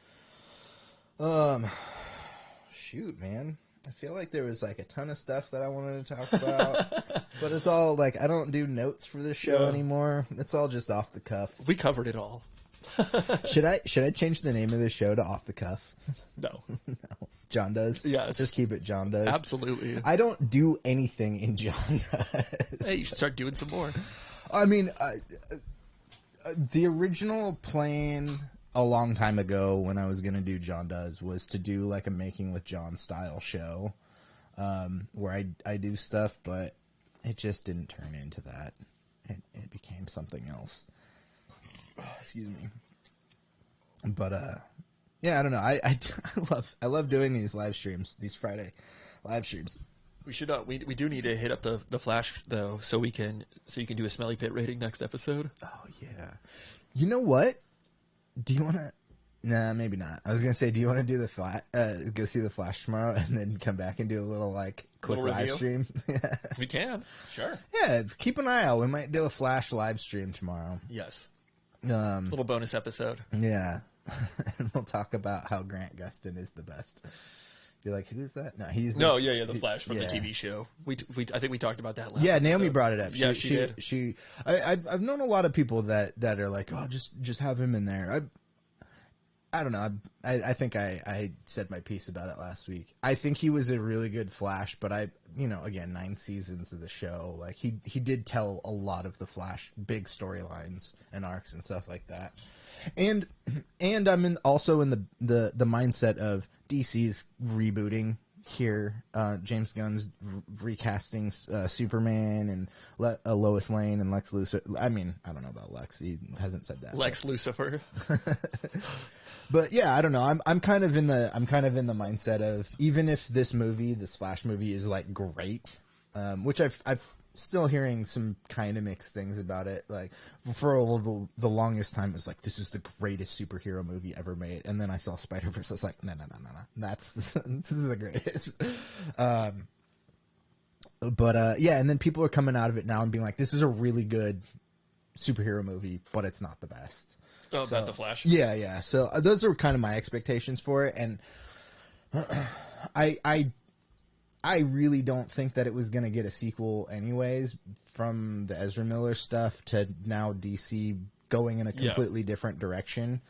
Shoot, man. I feel like there was like a ton of stuff that I wanted to talk about, but it's all like I don't do notes for this show anymore. It's all just off the cuff.
We covered it all.
Should I change the name of the show to Off the Cuff?
No.
No. Jon Does?
Yes.
Just keep it Jon Does.
Absolutely.
I don't do anything in Jon Does.
Hey, you should start doing some more.
I mean, the original plan a long time ago when I was going to do Jon Does was to do like a Making with Jon style show where I do stuff, but it just didn't turn into that. It became something else. Excuse me. But yeah, I don't know. I love doing these live streams, these Friday live streams.
We should we do need to hit up the Flash though, so you can do a Smelly Pit rating next episode.
Oh yeah. You know what? Do you want to? Nah, maybe not. I was gonna say, do you want to do the go see the Flash tomorrow and then come back and do a little like quick live stream?
We can. Sure.
Yeah, keep an eye out. We might do a Flash live stream tomorrow.
Yes. Little bonus episode.
Yeah. And we'll talk about how Grant Gustin is the best. You're like, who's that? No, he's
the Flash from the TV show. I think we talked about that last episode.
Naomi brought it up.
She did.
I've known a lot of people that are like, oh, just have him in there. I don't know. I think I said my piece about it last week. I think he was a really good Flash, but again, 9 seasons of the show, like he did tell a lot of the Flash big storylines and arcs and stuff like that. And I'm also in the mindset of DC's rebooting here. James Gunn's recasting Superman and Lois Lane and Lex Luthor. I mean, I don't know about Lex. He hasn't said that.
Lex Lucifer.
But yeah, I don't know. I'm kind of in the mindset of, even if this Flash movie is like great, which I've still hearing some kind of mixed things about it. Like for the longest time, it was like, this is the greatest superhero movie ever made, and then I saw Spider-Verse. I was like, no, this is the greatest. But yeah, and then people are coming out of it now and being like, this is a really good superhero movie, but it's not the best.
Oh, so, about the Flash.
Yeah. So those are kind of my expectations for it, and I really don't think that it was going to get a sequel anyways, from the Ezra Miller stuff to now DC going in a completely different direction.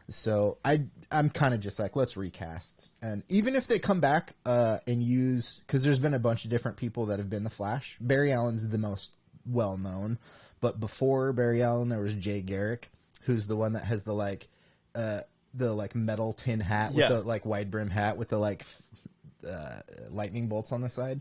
So I'm kind of just like, let's recast. And even if they come back and use, because there's been a bunch of different people that have been the Flash. Barry Allen's the most well known, but before Barry Allen, there was Jay Garrick, who's the one that has the metal tin hat with the like wide brim hat with the like lightning bolts on the side.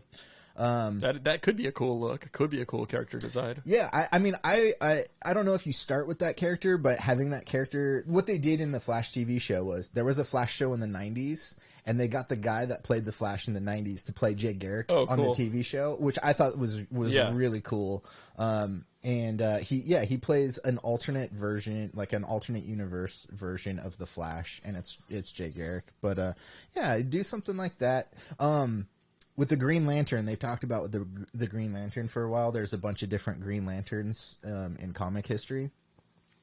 That could be a cool look. It could be a cool character design.
Yeah, I mean, I don't know if you start with that character, but having that character, what they did in the Flash TV show was there was a Flash show in the 90s, and they got the guy that played the Flash in the 90s to play Jay Garrick on the TV show, which I thought was really cool. He plays an alternate version, like an alternate universe version of the Flash, and it's Jay Garrick. But do something like that. With the Green Lantern, they've talked about the Green Lantern for a while. There's a bunch of different Green Lanterns in comic history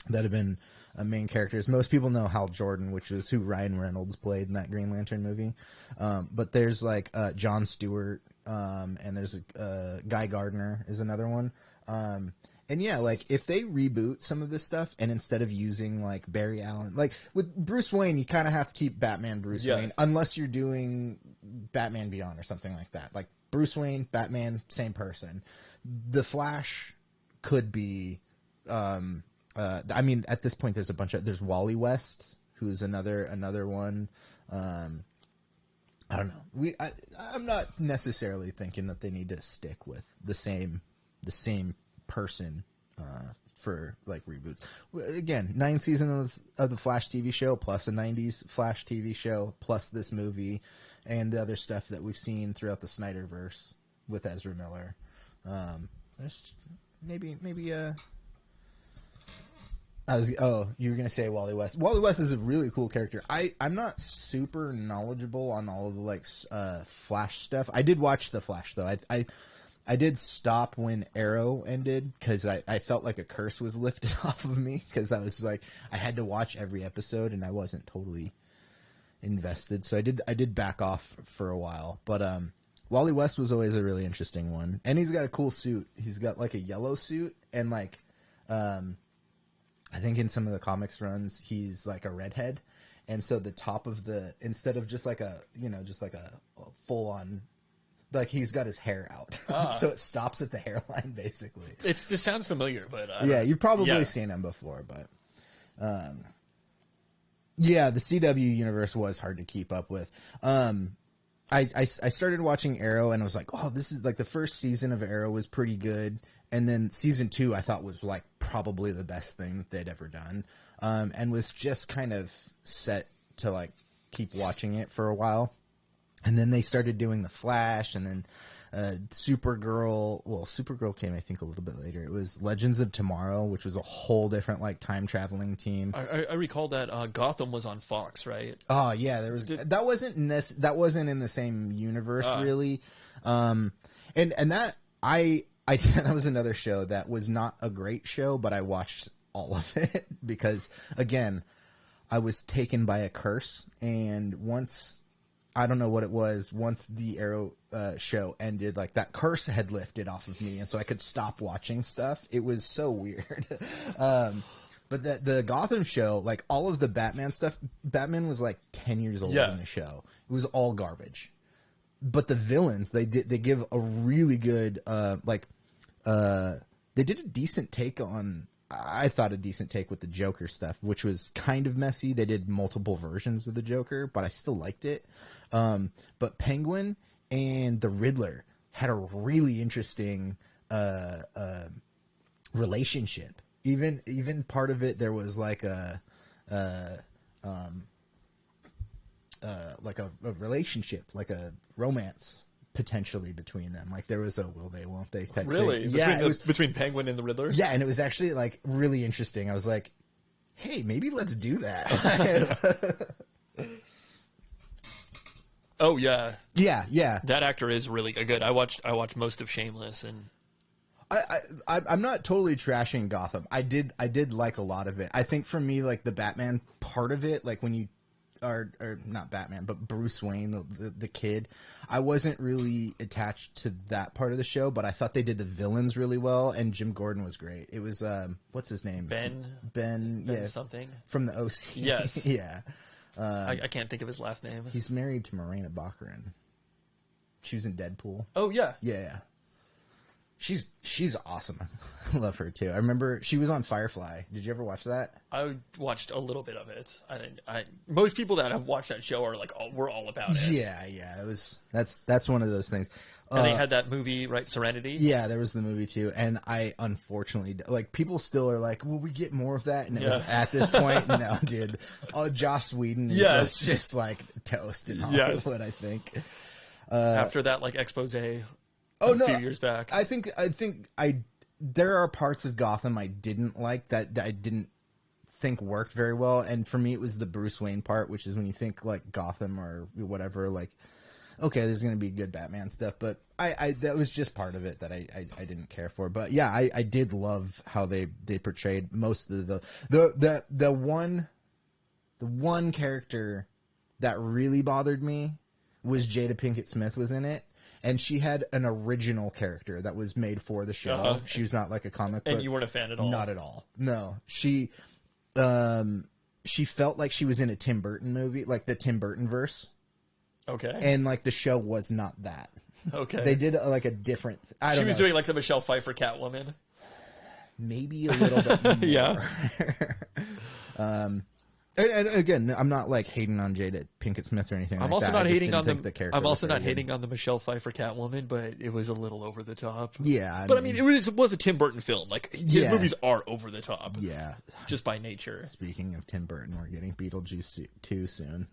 that have been main characters. Most people know Hal Jordan, which is who Ryan Reynolds played in that Green Lantern movie. But there's like Jon Stewart, and there's Guy Gardner is another one. And yeah, like if they reboot some of this stuff, and instead of using like Barry Allen, like with Bruce Wayne, you kind of have to keep Batman Bruce Wayne, unless you're doing Batman Beyond or something like that. Like Bruce Wayne, Batman, same person. The Flash could be. I mean, at this point, there's Wally West, who's another one. I don't know. I'm not necessarily thinking that they need to stick with the same person for like reboots. Again, 9 seasons of the Flash TV show plus a 90s Flash TV show plus this movie and the other stuff that we've seen throughout the Snyderverse with Ezra Miller. There's maybe you were gonna say Wally West. Wally West is a really cool character. I'm not super knowledgeable on all of the like Flash stuff. I did watch the Flash though. I did stop when Arrow ended because I felt like a curse was lifted off of me because I was like I had to watch every episode and I wasn't totally invested, so I did back off for a while. But Wally West was always a really interesting one, and he's got a cool suit. He's got like a yellow suit, and like I think in some of the comics runs he's like a redhead, and so the top of the instead of just like a full on. Like he's got his hair out, so it stops at the hairline. Basically,
this sounds familiar, but
you've probably seen him before. But the CW universe was hard to keep up with. I started watching Arrow and I was like, oh, this is like the first season of Arrow was pretty good, and then season 2 I thought was like probably the best thing that they'd ever done, and was just kind of set to like keep watching it for a while. And then they started doing The Flash, and then Supergirl. Well, Supergirl came, I think, a little bit later. It was Legends of Tomorrow, which was a whole different, like, time-traveling team.
I recall that Gotham was on Fox, right?
Oh, yeah. That wasn't in the same universe, really. And that, that was another show that was not a great show, but I watched all of it because, again, I was taken by a curse, and once... I don't know what it was. Once the Arrow show ended, like that curse had lifted off of me, and so I could stop watching stuff. It was so weird. But the Gotham show, like all of the Batman stuff, Batman was like 10 years old in the show. It was all garbage. But the villains, they give a really good they did a decent take on. I thought a decent take with the Joker stuff, which was kind of messy. They did multiple versions of the Joker, but I still liked it. But Penguin and the Riddler had a really interesting relationship. Even part of it, there was like a relationship, like a romance potentially between them. Like there was a will they, won't they type
really?
thing.
Yeah, it was between Penguin and the Riddler?
Yeah, and it was actually like really interesting. I was like, hey, maybe let's do that.
Oh yeah.
Yeah.
That actor is really good. I watched most of Shameless, and
I'm not totally trashing Gotham. I did like a lot of it. I think for me, like the Batman part of it, like when you or not Batman, but Bruce Wayne, the kid. I wasn't really attached to that part of the show, but I thought they did the villains really well, and Jim Gordon was great. It was what's his name? Ben yeah,
something
from the OC.
Yes,
yeah.
I can't think of his last name.
He's married to Morena Baccarin. She was in Deadpool.
Oh yeah,
yeah. She's awesome. I love her too. I remember she was on Firefly. Did you ever watch that?
I watched a little bit of it. Most people that have watched that show are like, oh, we're all about it.
Yeah. That's one of those things.
And they had that movie, right? Serenity.
Yeah, there was the movie too. And I unfortunately, like, people still are like, will we get more of that? And it was at this point, no, dude. Joss Whedon is just like toast in Hollywood, I think.
After that, like, expose. A few years back.
I think there are parts of Gotham I didn't like that I didn't think worked very well, and for me it was the Bruce Wayne part, which is when you think like Gotham or whatever, like, okay, there's going to be good Batman stuff, but I that was just part of it that I didn't care for. But yeah, I did love how they portrayed most of the one character that really bothered me was Jada Pinkett Smith was in it. And she had an original character that was made for the show. She was not like a comic book.
And you weren't a fan at all?
Not at all. No. She felt like she was in a Tim Burton movie, like the Tim Burton verse.
Okay.
And like the show was not that.
Okay.
They did like a different.
She was doing like the Michelle Pfeiffer Catwoman.
Maybe a little bit more.
Yeah.
And again, I'm not like hating on Jada Pinkett Smith or anything.
I'm
like
also
that.
not hating on
the character.
I'm also not hating on the Michelle Pfeiffer Catwoman, but it was a little over the top.
Yeah,
I mean, it was a Tim Burton film. Like his movies are over the top.
Yeah,
just by nature.
Speaking of Tim Burton, we're getting Beetlejuice 2 soon.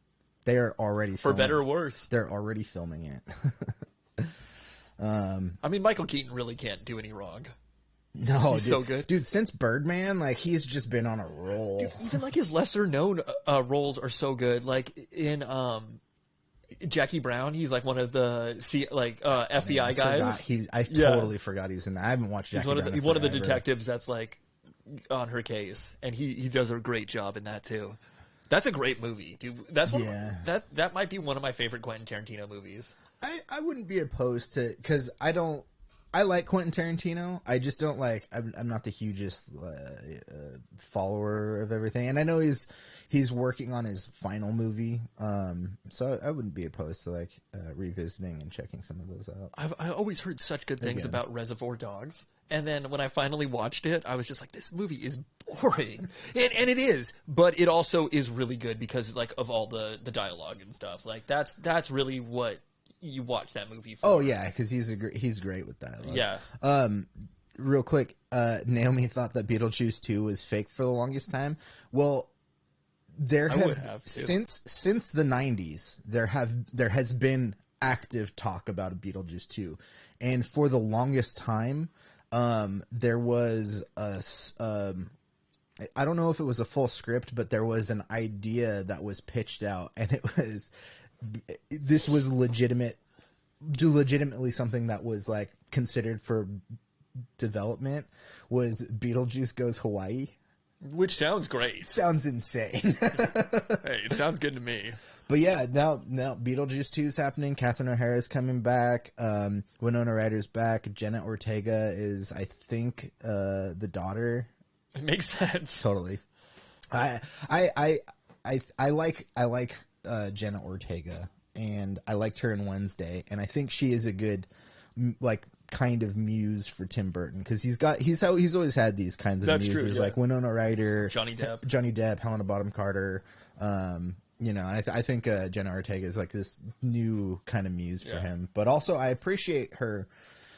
They are already
for better or worse.
They're already filming it.
I mean, Michael Keaton really can't do any wrong.
No,
he's so good,
dude. Since Birdman, like, he's just been on a roll.
Dude, even like his lesser known roles are so good. Like in Jackie Brown, he's like one of the FBI guys.
I totally forgot he was in that. I haven't watched Jackie Brown.
He's one of the detectives that's like on her case, and he does a great job in that too. That's a great movie, dude. That's one that might be one of my favorite Quentin Tarantino movies.
I wouldn't be opposed to, because I like Quentin Tarantino. I just don't like. I'm not the hugest follower of everything, and I know he's working on his final movie. So I wouldn't be opposed to like revisiting and checking some of those out.
I always heard such good things about Reservoir Dogs, and then when I finally watched it, I was just like, this movie is boring, and it is, but it also is really good because like of all the dialogue and stuff. Like that's really what you watch that movie for.
Oh yeah, because he's great with that.
Yeah.
Real quick, Naomi thought that Beetlejuice 2 was fake for the longest time. Well, since the 90s there has been active talk about a Beetlejuice 2, and for the longest time, there was I don't know if it was a full script, but there was an idea that was pitched out, and this was legitimately something that was like considered for development, was Beetlejuice Goes Hawaii,
which sounds great.
Sounds insane.
Hey, it sounds good to me.
But yeah, now Beetlejuice 2 is happening. Catherine O'Hara's coming back. Winona Ryder's back. Jenna Ortega is, I think, the daughter.
It makes sense.
Totally. I like Jenna Ortega, and I liked her in Wednesday, and I think she is a good like kind of muse for Tim Burton, because he's always had these kinds of muses.
True, yeah.
Like Winona Ryder,
Johnny Depp,
Helena Bonham Carter. And I think Jenna Ortega is like this new kind of muse for him. But also, I appreciate her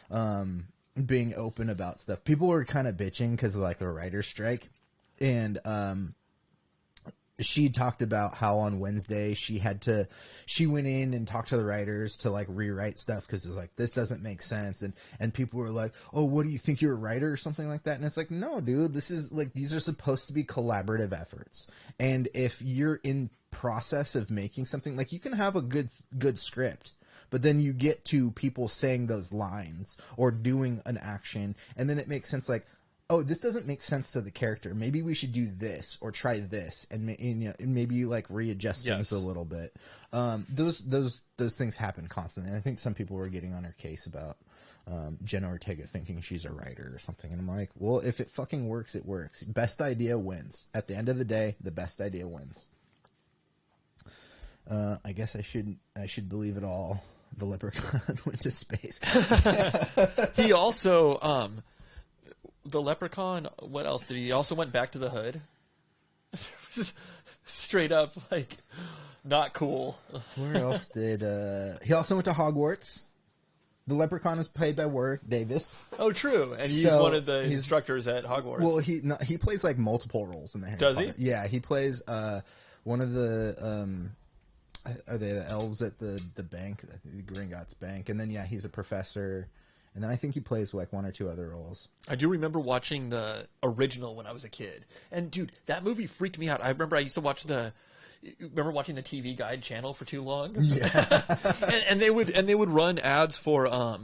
being open about stuff. People were kind of bitching because of like the writer's strike, and she talked about how on Wednesday she went in and talked to the writers to like rewrite stuff because it was like, this doesn't make sense, and people were like, oh, what do you think, you're a writer or something like that? And it's like, no, dude, this is like, these are supposed to be collaborative efforts, and if you're in process of making something, like, you can have a good script, but then you get to people saying those lines or doing an action, and then it makes sense, like, oh, this doesn't make sense to the character. Maybe we should do this or try this, and maybe like readjust things a little bit. Those things happen constantly. And I think some people were getting on her case about Jenna Ortega thinking she's a writer or something, and I'm like, well, if it fucking works, it works. Best idea wins. At the end of the day, the best idea wins. I guess I should believe it all. The leprechaun went to space.
He also the leprechaun. What else did he also went back to the hood? Straight up, like, not cool.
Where else did he also went to Hogwarts? The leprechaun is played by Warwick Davis.
Oh, true, and he's one of the instructors at Hogwarts.
Well, he plays like multiple roles in the Harry Potter. He? Yeah, he plays one of the are they the elves at the bank, the Gringotts Bank, and then he's a professor, and then I think he plays like one or two other roles.
I do remember watching the original when I was a kid, and dude, that movie freaked me out. I remember I used to watch watching the TV Guide channel for too long.
Yeah.
and they would run ads for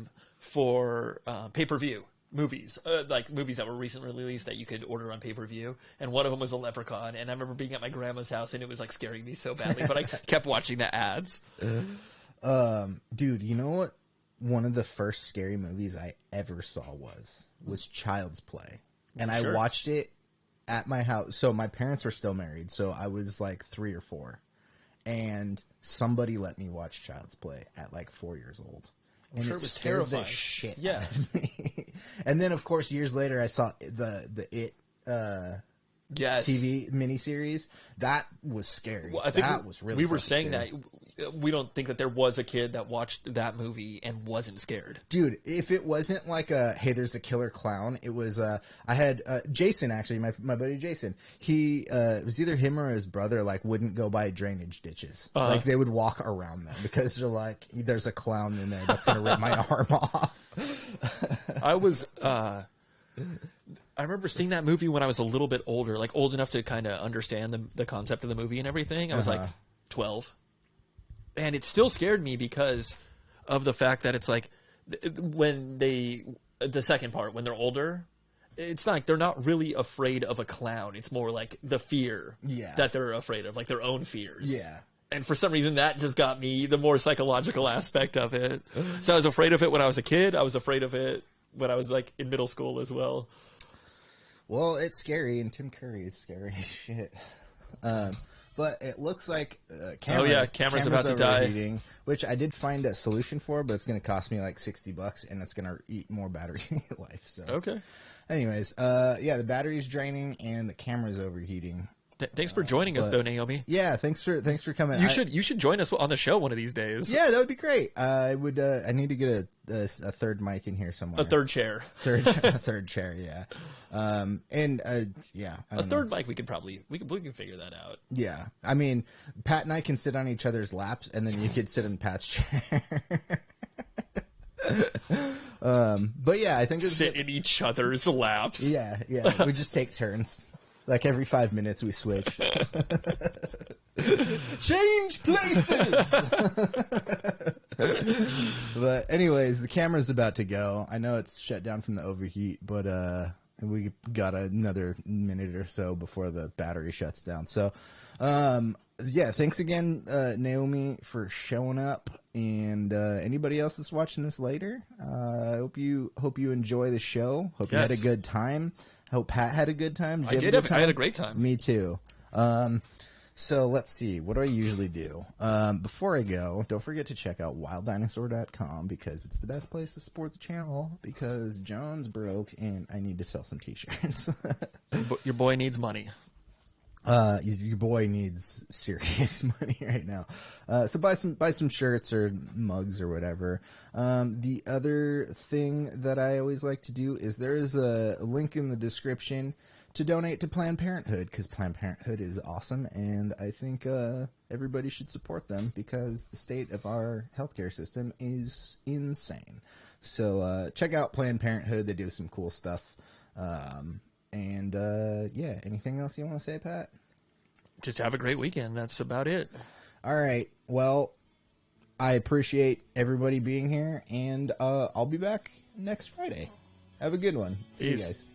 pay-per-view movies, like movies that were recently released that you could order on pay-per-view, and one of them was a leprechaun, and I remember being at my grandma's house and it was like scaring me so badly, but I kept watching the ads.
Dude, you know what one of the first scary movies I ever saw was Child's Play, and I watched it at my house. So my parents were still married, so I was like 3 or 4, and somebody let me watch Child's Play at like 4 years old, and it was terrifying. The shit out of me. And then, of course, years later, I saw the It TV miniseries. That was scary. Well, I think that was really.
We were saying that we don't think that there was a kid that watched that movie and wasn't scared.
Dude, if it wasn't like hey, there's a killer clown. It was I had Jason, actually, my buddy Jason. He it was either him or his brother, like, wouldn't go by drainage ditches. Like, they would walk around them because they're like, there's a clown in there that's gonna rip my arm off.
I remember seeing that movie when I was a little bit older, like old enough to kind of understand the concept of the movie and everything. I was like 12. And it still scared me because of the fact that it's like when the second part, when they're older, it's like they're not really afraid of a clown. It's more like the fear that they're afraid of, like their own fears.
Yeah.
And for some reason, that just got me, the more psychological aspect of it. So I was afraid of it when I was a kid. I was afraid of it when I was like in middle school as well.
Well, it's scary, and Tim Curry is scary as shit. But it looks like
camera's about to die.
Which I did find a solution for, but it's going to cost me like $60, and it's going to eat more battery life. So
okay.
Anyways, the battery's draining, and the camera's overheating.
Thanks for joining us, though, Naomi.
Yeah, thanks for coming.
You should join us on the show one of these days.
Yeah, that would be great. I would. I need to get a third mic in here somewhere.
A third chair.
A third chair. Yeah.
A third mic. We can figure that out.
Yeah, I mean, Pat and I can sit on each other's laps, and then you could sit in Pat's chair. But yeah, I think
sit in each other's laps.
Yeah. We just take turns. Like every 5 minutes we switch. Change places! But anyways, the camera's about to go. I know it's shut down from the overheat, but we got another minute or so before the battery shuts down. So, thanks again, Naomi, for showing up. And anybody else that's watching this later, I hope you enjoy the show. Hope you had a good time. Hope Pat had a good time.
I had a great time.
Me too. So let's see. What do I usually do? Before I go, don't forget to check out wilddinosaur.com because it's the best place to support the channel because John's broke and I need to sell some t-shirts.
Your boy needs money.
Your boy needs serious money right now. So buy some shirts or mugs or whatever. The other thing that I always like to do is there is a link in the description to donate to Planned Parenthood because Planned Parenthood is awesome and I think everybody should support them because the state of our healthcare system is insane. So check out Planned Parenthood. They do some cool stuff. Anything else you want to say, Pat?
Just have a great weekend. That's about it.
All right. Well, I appreciate everybody being here, and I'll be back next Friday. Have a good one. See you guys.